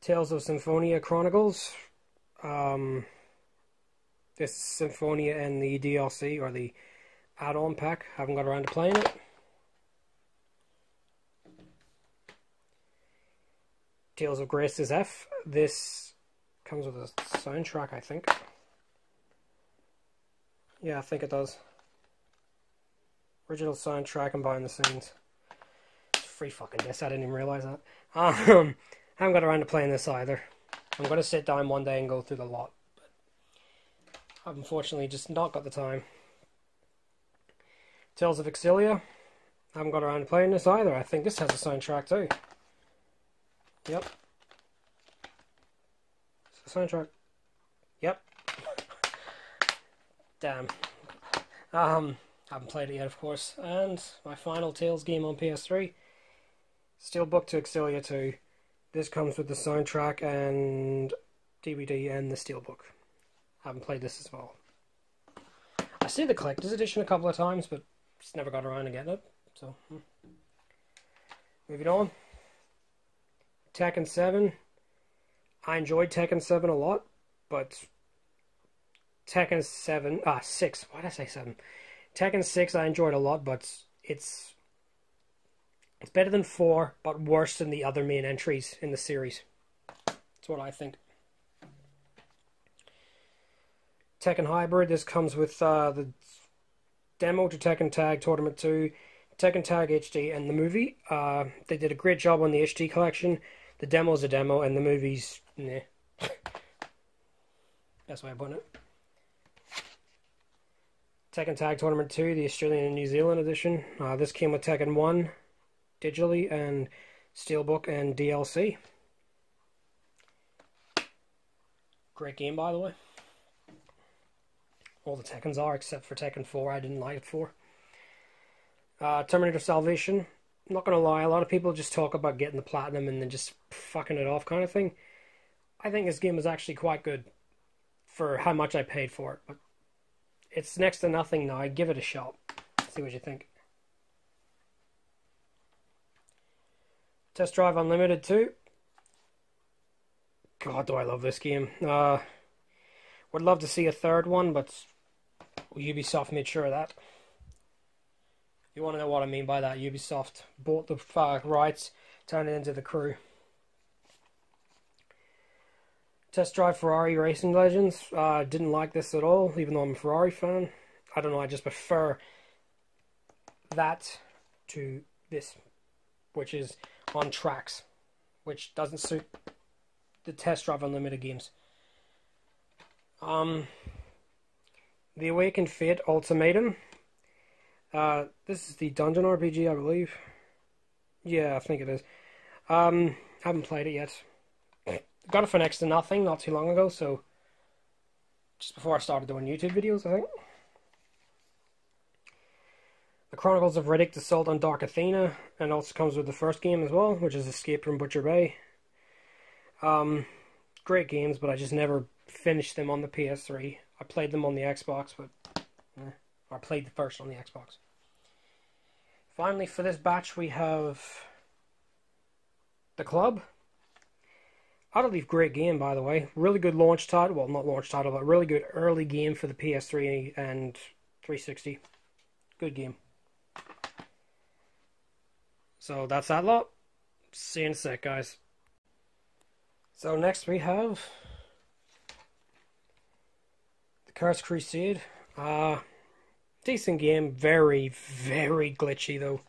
Tales of Symphonia Chronicles. This Symphonia and the DLC, or the add-on pack. Haven't got around to playing it. Tales of Grace's F. This comes with a soundtrack, I think. Yeah, I think it does. Original soundtrack and behind the scenes. It's free fucking disc, I didn't even realise that. I haven't got around to playing this either. I'm going to sit down one day and go through the lot. But I've unfortunately just not got the time. Tales of Exilia. I haven't got around to playing this either. I think this has a soundtrack too. Yep. It's a soundtrack. Yep. Damn. Haven't played it yet, of course. And my final Tales game on PS3. Steelbook to Exilia 2. This comes with the soundtrack and DVD and the Steelbook. Haven't played this as well. I see the collector's edition a couple of times, but just never got around to getting it. So, moving on. Tekken 7. I enjoyed Tekken 7 a lot, but Tekken 6. Why did I say 7? Tekken 6 I enjoyed a lot, but it's better than 4, but worse than the other main entries in the series. That's what I think. Tekken Hybrid, this comes with the demo to Tekken Tag Tournament 2, Tekken Tag HD, and the movie. They did a great job on the HD collection. The demo's a demo, and the movie's nah. That's why I'm putting it. Tekken Tag Tournament 2, the Australian and New Zealand edition. This came with Tekken 1 digitally and Steelbook and DLC. Great game, by the way. All the Tekkens are, except for Tekken 4. I didn't like it 4. Terminator Salvation. Not gonna lie, a lot of people just talk about getting the platinum and then just fucking it off kind of thing. I think this game is actually quite good for how much I paid for it, but it's next to nothing now. I'd give it a shot. See what you think. Test Drive Unlimited 2. God, do I love this game. Would love to see a third one, but Ubisoft made sure of that. You want to know what I mean by that? Ubisoft bought the rights, turned it into The Crew. Test Drive Ferrari Racing Legends. Didn't like this at all, even though I'm a Ferrari fan. I don't know, I just prefer that to this, which is on tracks, which doesn't suit the Test Drive Unlimited games. The Awakened Fate Ultimatum. This is the dungeon RPG, I believe. Yeah, I think it is. Haven't played it yet. Got it for next to nothing not too long ago, so just before I started doing YouTube videos, I think. The Chronicles of Riddick, Assault on Dark Athena, and also comes with the first game as well, which is Escape from Butcher Bay. Great games, but I just never finished them on the PS3. I played them on the Xbox, but I played the first on the Xbox. Finally, for this batch, we have The Club. Utterly great game, by the way. Really good launch title. Well, not launch title, but really good early game for the PS3 and 360. Good game. So that's that lot. See you in a sec, guys. So next we have The Cursed Crusade. Decent game. Very, very glitchy, though.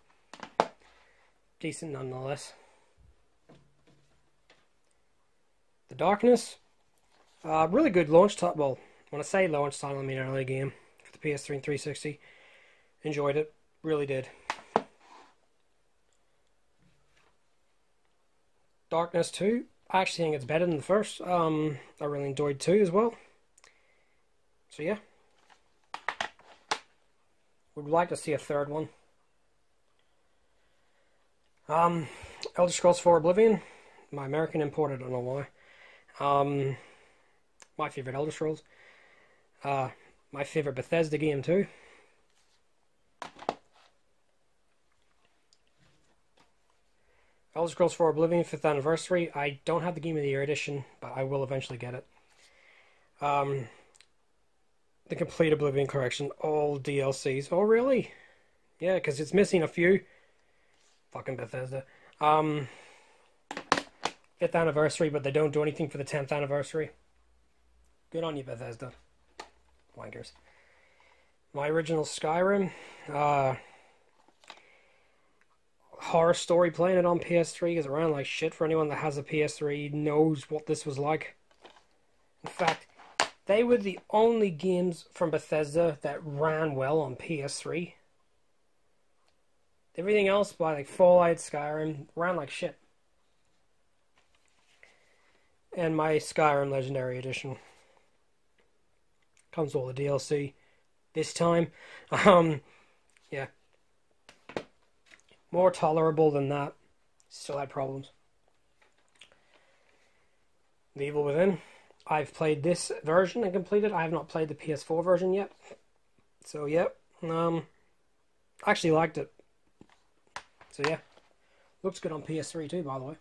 Decent nonetheless. The Darkness. Really good launch title. Well, when I say launch title, I mean early game for the PS3 and 360. Enjoyed it. Really did. Darkness 2. I actually think it's better than the first. I really enjoyed 2 as well. So yeah. Would like to see a third one. Elder Scrolls 4 Oblivion. My American import, I don't know why. My favorite Elder Scrolls. My favorite Bethesda game too. Elder Scrolls 4 Oblivion 5th Anniversary. I don't have the Game of the Year edition, but I will eventually get it. The complete Oblivion Collection, all DLCs. Oh really? Yeah, because it's missing a few. Fucking Bethesda. 5th Anniversary, but they don't do anything for the 10th Anniversary. Good on you, Bethesda. Wankers. My original Skyrim. Horror Story, playing it on PS3 is around like shit. For anyone that has a PS3 knows what this was like. In fact, they were the only games from Bethesda that ran well on PS3. Everything else, like Fallout, Skyrim, ran like shit. And my Skyrim Legendary Edition comes with all the DLC this time. Yeah. More tolerable than that. Still had problems. The Evil Within. I've played this version and completed. I have not played the PS4 version yet. So yeah, I actually liked it. So yeah, looks good on PS3 too, by the way.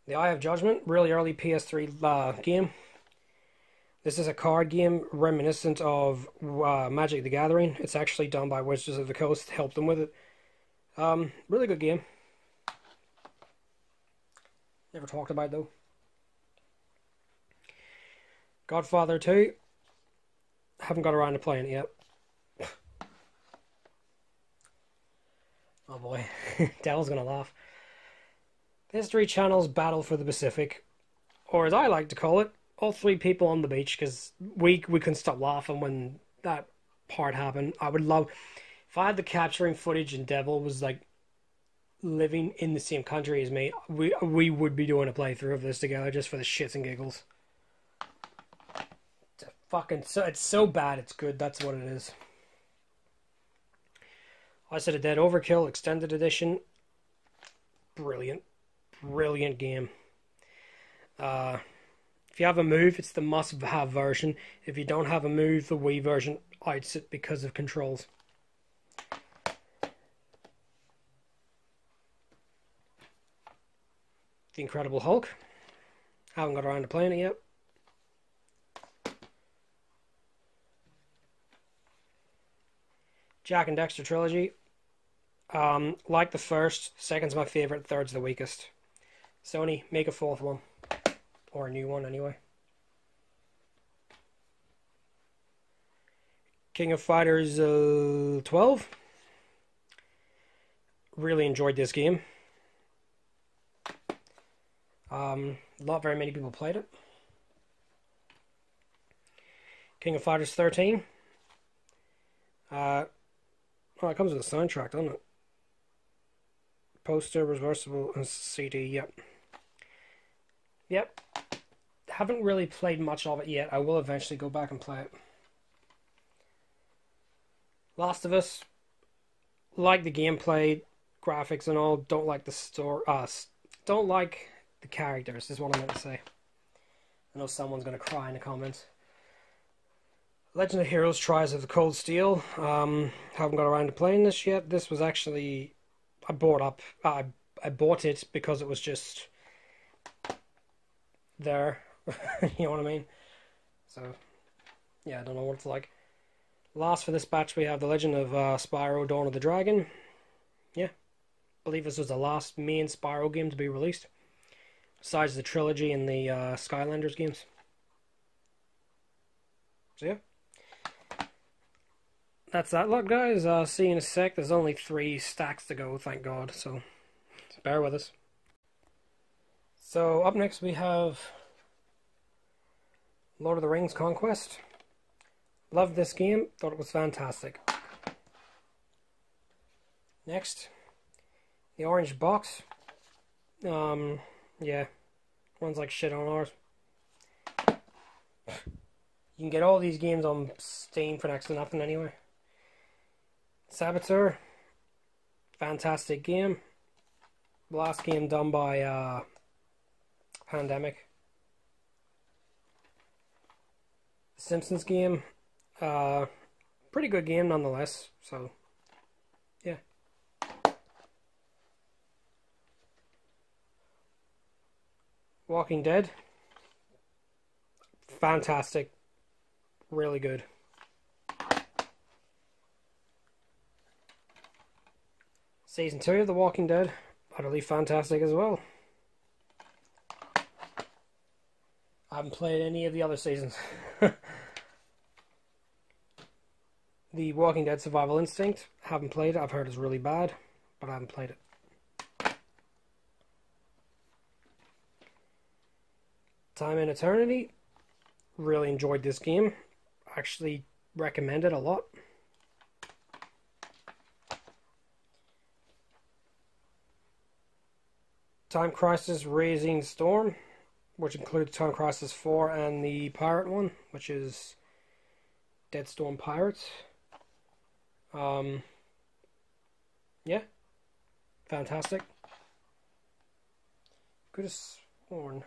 The Eye of Judgment, really early PS3 game. This is a card game reminiscent of Magic the Gathering. It's actually done by Wizards of the Coast, helped them with it. Really good game. Never talked about it, though. Godfather 2. Haven't got around to playing it yet. Oh boy, Dell's gonna laugh. The History Channel's Battle for the Pacific, or as I like to call it, all three people on the beach, because we couldn't stop laughing when that part happened. I would love if I had the capturing footage and Devil was like living in the same country as me. We would be doing a playthrough of this together just for the shits and giggles. It's so bad it's good. That's what it is. I said a Dead Overkill Extended Edition. Brilliant game. If you have a move, it's the must-have version. If you don't have a move, the Wii version outs it because of controls. The Incredible Hulk. Haven't got around to playing it yet. Jack and Dexter Trilogy. Like the first, second's my favourite, third's the weakest. Sony, make a fourth one. Or a new one, anyway. King of Fighters 12. Really enjoyed this game. Not very many people played it. King of Fighters 13. Oh, it comes with a soundtrack, doesn't it? Poster, reversible, and CD, yep. Yep. Haven't really played much of it yet. I will eventually go back and play it. Last of Us. Like the gameplay, graphics and all. Don't like the story. Don't like the characters, is what I meant to say. I know someone's going to cry in the comments. Legend of Heroes Trials of the Cold Steel. Haven't got around to playing this yet. This was actually... I bought it because it was just... there. You know what I mean? So, yeah, I don't know what it's like. Last for this batch, we have The Legend of Spyro Dawn of the Dragon. Yeah. I believe this was the last main Spyro game to be released. Besides the trilogy and the Skylanders games. So, yeah. That's that lot, guys. See you in a sec. There's only 3 stacks to go, thank God. So bear with us. So, up next we have Lord of the Rings Conquest. Loved this game. Thought it was fantastic. Next, the Orange Box. Yeah. Runs like shit on ours. You can get all these games on Steam for next to nothing anyway. Saboteur. Fantastic game. Last game done by Pandemic. The Simpsons game. Pretty good game nonetheless. So, yeah. Walking Dead. Fantastic. Really good. Season 2 of The Walking Dead. Utterly fantastic as well. I haven't played any of the other seasons. The Walking Dead Survival Instinct. Haven't played it. I've heard it's really bad, but I haven't played it. Time and Eternity. Really enjoyed this game. Actually recommend it a lot. Time Crisis Raising Storm, which includes Time Crisis 4 and the pirate one, which is Dead Storm Pirates. Yeah, fantastic. Could have sworn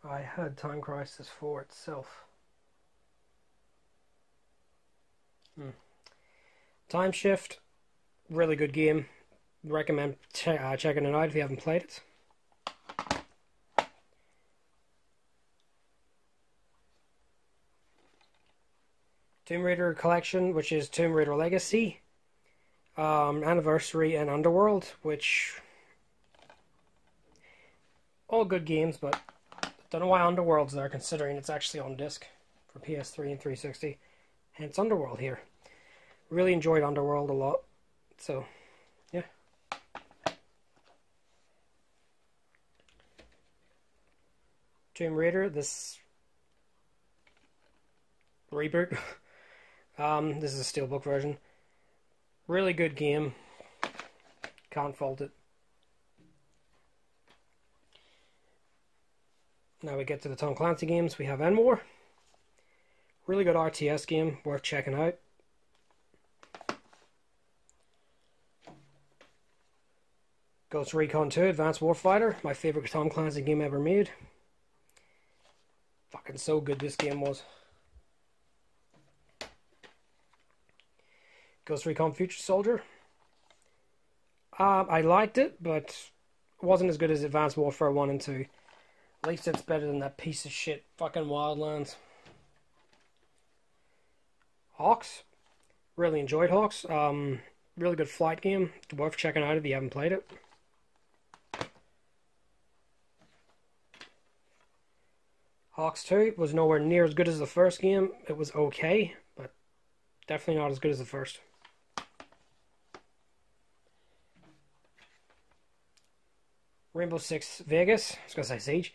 I had Time Crisis 4 itself. Time Shift, really good game. Recommend checking it out if you haven't played it. Tomb Raider Collection, which is Tomb Raider Legacy, Anniversary, and Underworld, which all good games, but don't know why Underworld's there, considering it's actually on disc for PS3 and 360. Hence Underworld here. Really enjoyed Underworld a lot, so yeah. Tomb Raider, this reboot. This is a steelbook version. Really good game. Can't fault it. Now we get to the Tom Clancy games. We have N-War. Really good RTS game, worth checking out. Ghost Recon 2 Advanced Warfighter, my favorite Tom Clancy game ever made. Fucking so good this game was. Ghost Recon Future Soldier. I liked it, but it wasn't as good as Advanced Warfare 1 and 2. At least it's better than that piece of shit fucking Wildlands. Hawks. Really enjoyed Hawks. Really good flight game. Worth checking out if you haven't played it. Hawks 2 was nowhere near as good as the first game. It was okay, but definitely not as good as the first. Rainbow Six Vegas. I was going to say Siege.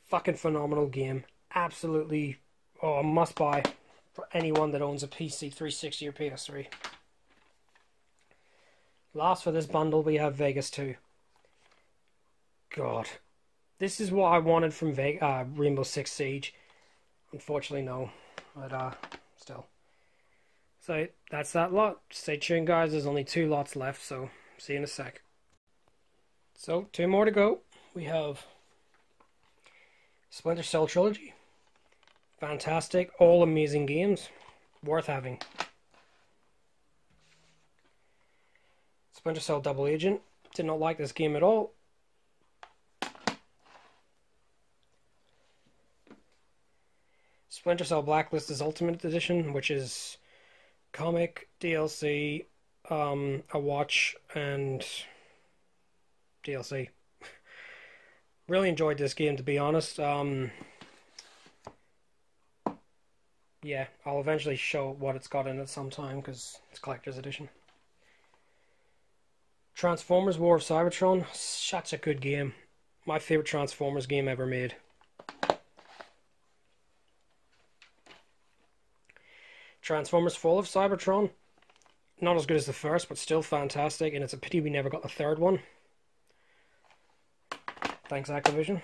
Fucking phenomenal game. Absolutely a must buy for anyone that owns a PC 360 or PS3. Last for this bundle we have Vegas 2. God. This is what I wanted from Rainbow Six Siege. Unfortunately, no. But, still. So, that's that lot. Stay tuned, guys. There's only 2 lots left, so see you in a sec. So, 2 more to go. We have Splinter Cell Trilogy. Fantastic. All amazing games. Worth having. Splinter Cell Double Agent. Did not like this game at all. Splinter Cell Blacklisted Ultimate Edition, which is comic, DLC, a watch, and DLC. Really enjoyed this game, to be honest. Yeah, I'll eventually show what it's got in it sometime, because it's collector's edition. Transformers War of Cybertron. Such a good game. My favorite Transformers game ever made. Transformers Fall of Cybertron. Not as good as the first, but still fantastic, and it's a pity we never got the third one. Thanks, Activision.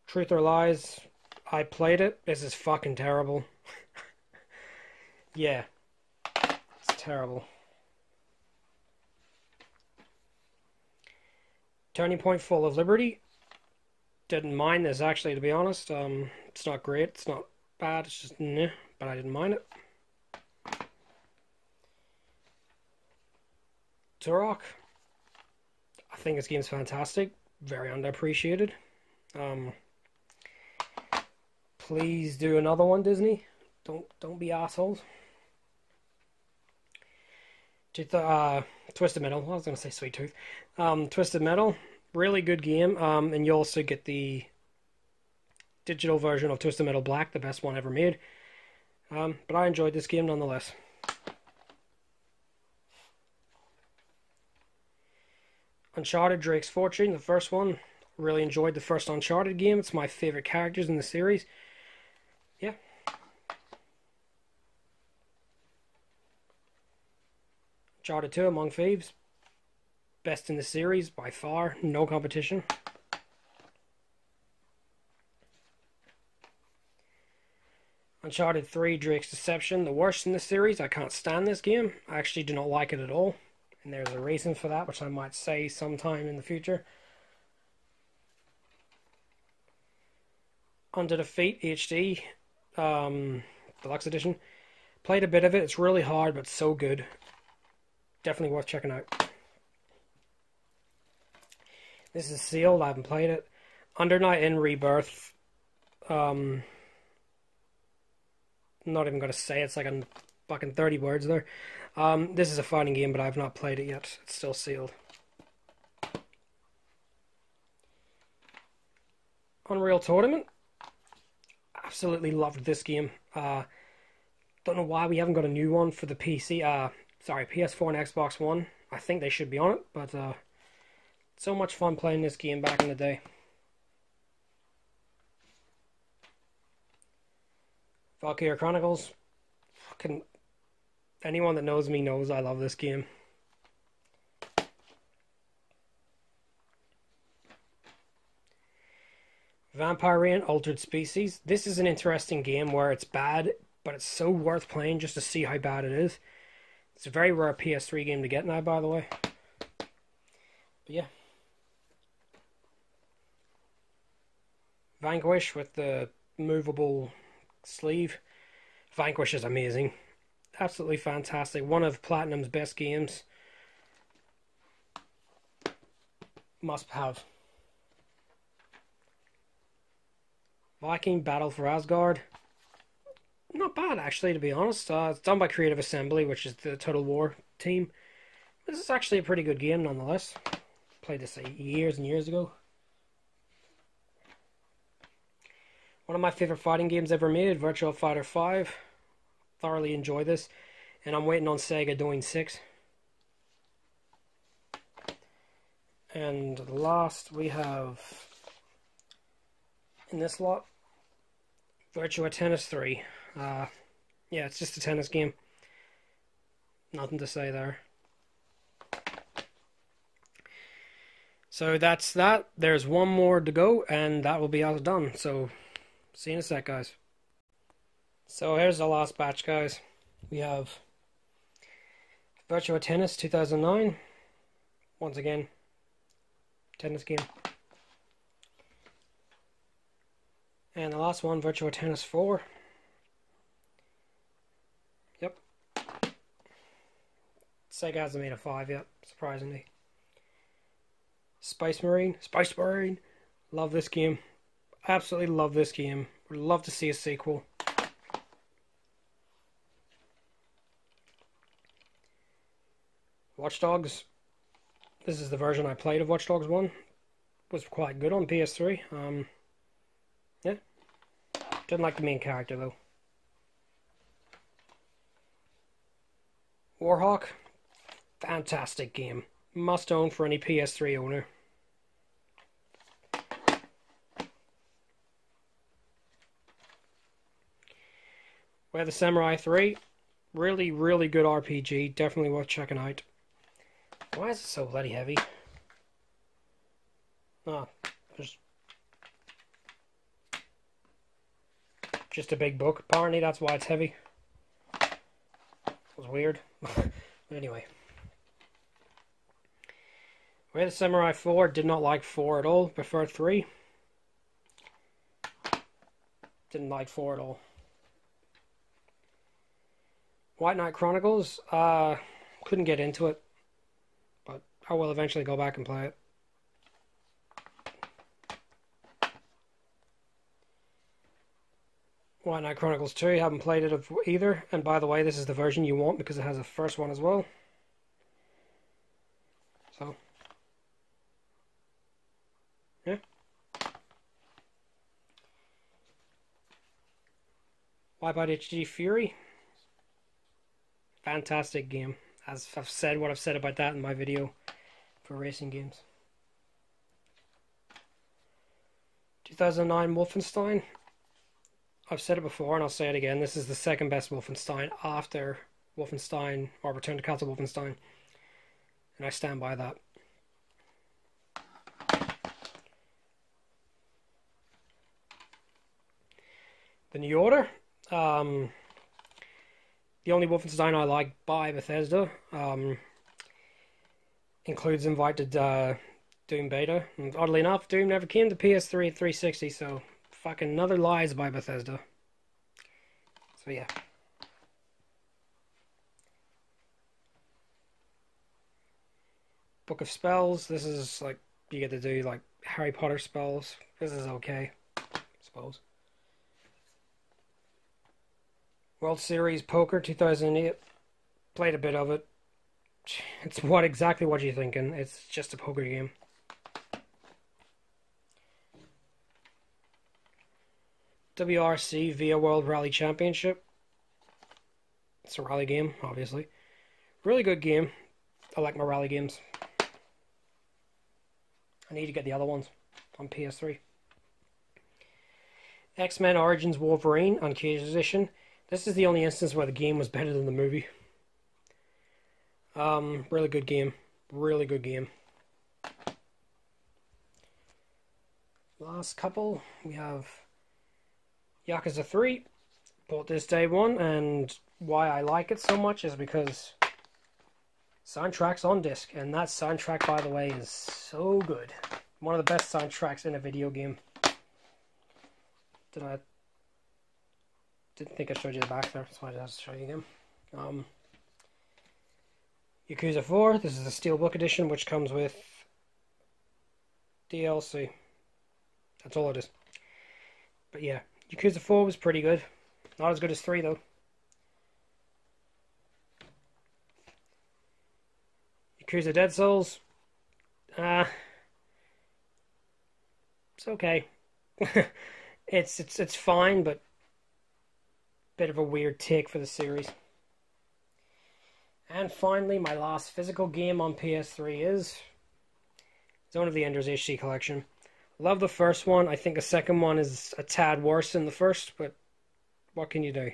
Truth or Lies. I played it. This is fucking terrible. Yeah. It's terrible. Turning Point Fall of Liberty. Didn't mind this, actually, to be honest. It's not great. It's not bad. It's just meh, but I didn't mind it. Turok. I think this game's fantastic. Very underappreciated. Please do another one, Disney. Don't be assholes. Twisted Metal. I was going to say Sweet Tooth. Twisted Metal. Really good game. And you also get the digital version of Twisted Metal Black, the best one ever made. But I enjoyed this game nonetheless. Uncharted Drake's Fortune, the first one. Really enjoyed the first Uncharted game. It's my favorite characters in the series. Yeah. Uncharted 2 Among Thieves. Best in the series by far. No competition. Uncharted 3 Drake's Deception. The worst in the series. I can't stand this game. I actually do not like it at all. And there's a reason for that, which I might say sometime in the future. Under the Feet HD, Deluxe Edition. Played a bit of it. It's really hard, but so good. Definitely worth checking out. This is sealed. I haven't played it. Under Night in Rebirth. Not even going to say it. It's like a fucking 30 words there. This is a fighting game, but I've not played it yet. It's still sealed. Unreal Tournament. Absolutely loved this game. Don't know why we haven't got a new one for the PC. PS4 and Xbox One. I think they should be on it, but so much fun playing this game back in the day. Valkyria Chronicles. Fucking anyone that knows me knows I love this game. Vampire Reign Altered Species. This is an interesting game where it's bad, but it's so worth playing just to see how bad it is. It's a very rare PS3 game to get now, by the way. But yeah. Vanquish with the movable sleeve. Vanquish is amazing. Absolutely fantastic. One of Platinum's best games. Must have. Viking Battle for Asgard. Not bad, actually, to be honest. It's done by Creative Assembly, which is the Total War team. This is actually a pretty good game, nonetheless. Played this years and years ago. One of my favorite fighting games ever made, Virtua Fighter 5. Thoroughly enjoy this. And I'm waiting on Sega doing 6. And last, we have, in this lot, Virtua Tennis 3. Yeah, it's just a tennis game. Nothing to say there. So that's that. There's one more to go, and that will be all done. So, see you in a sec, guys. So here's the last batch, guys. We have Virtua Tennis 2009. Once again, tennis game. And the last one, Virtua Tennis 4. Yep. Sega hasn't made a 5 yet, surprisingly. Space Marine. Love this game. Absolutely love this game. Would love to see a sequel. Watch Dogs. This is the version I played of Watch Dogs 1. Was quite good on PS3. Yeah. Didn't like the main character though. Warhawk. Fantastic game. Must own for any PS3 owner. We have the Samurai 3. Really, really good RPG. Definitely worth checking out. Why is it so bloody heavy? Ah, there's just a big book. Apparently that's why it's heavy. It was weird. But anyway. We had the Samurai 4. Did not like 4 at all. Preferred 3. Didn't like 4 at all. White Knight Chronicles. Couldn't get into it. But I will eventually go back and play it. White Knight Chronicles 2, haven't played it either. And by the way, this is the version you want because it has a first one as well. So, yeah. Wipeout HD Fury. Fantastic game. As I've said what I've said about that in my video for racing games. 2009 Wolfenstein. I've said it before and I'll say it again. This is the second best Wolfenstein after Wolfenstein or Return to Castle Wolfenstein. And I stand by that. The New Order. The only Wolfenstein I like by Bethesda. includes invited Doom beta. And oddly enough, Doom never came to PS3 and 360, so fucking another lies by Bethesda. So yeah. Book of Spells. This is like you get to do like Harry Potter spells. This is okay, I suppose. World Series Poker 2008. Played a bit of it. It's exactly what you're thinking. It's just a poker game. WRC Via World Rally Championship. It's a rally game, obviously. Really good game. I like my rally games. I need to get the other ones on PS3. X-Men Origins Wolverine on Cage Edition. This is the only instance where the game was better than the movie. Really good game. Really good game. Last couple, we have Yakuza 3. Bought this day one, and why I like it so much is because soundtrack's on disc, and that soundtrack, by the way, is so good. One of the best soundtracks in a video game. Didn't think I showed you the back there, so I have to show you again. Yakuza 4, this is the Steelbook edition, which comes with DLC. That's all it is. But yeah, Yakuza 4 was pretty good. Not as good as 3 though. Yakuza Dead Souls. It's okay. It's fine, but bit of a weird take for the series. And finally, my last physical game on PS3 is Zone of the Enders HD Collection. Love the first one. I think the second one is a tad worse than the first, but what can you do?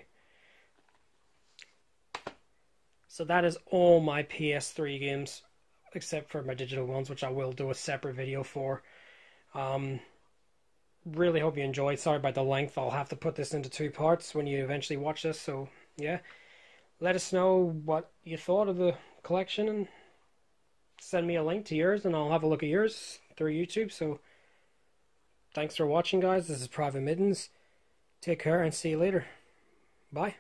So that is all my PS3 games, except for my digital ones, which I will do a separate video for. Really hope you enjoyed. Sorry about the length. I'll have to put this into 2 parts when you eventually watch this, so yeah. Let us know what you thought of the collection and send me a link to yours and I'll have a look at yours through YouTube. So thanks for watching, guys. This is PvT-Mitten's. Take care and see you later. Bye.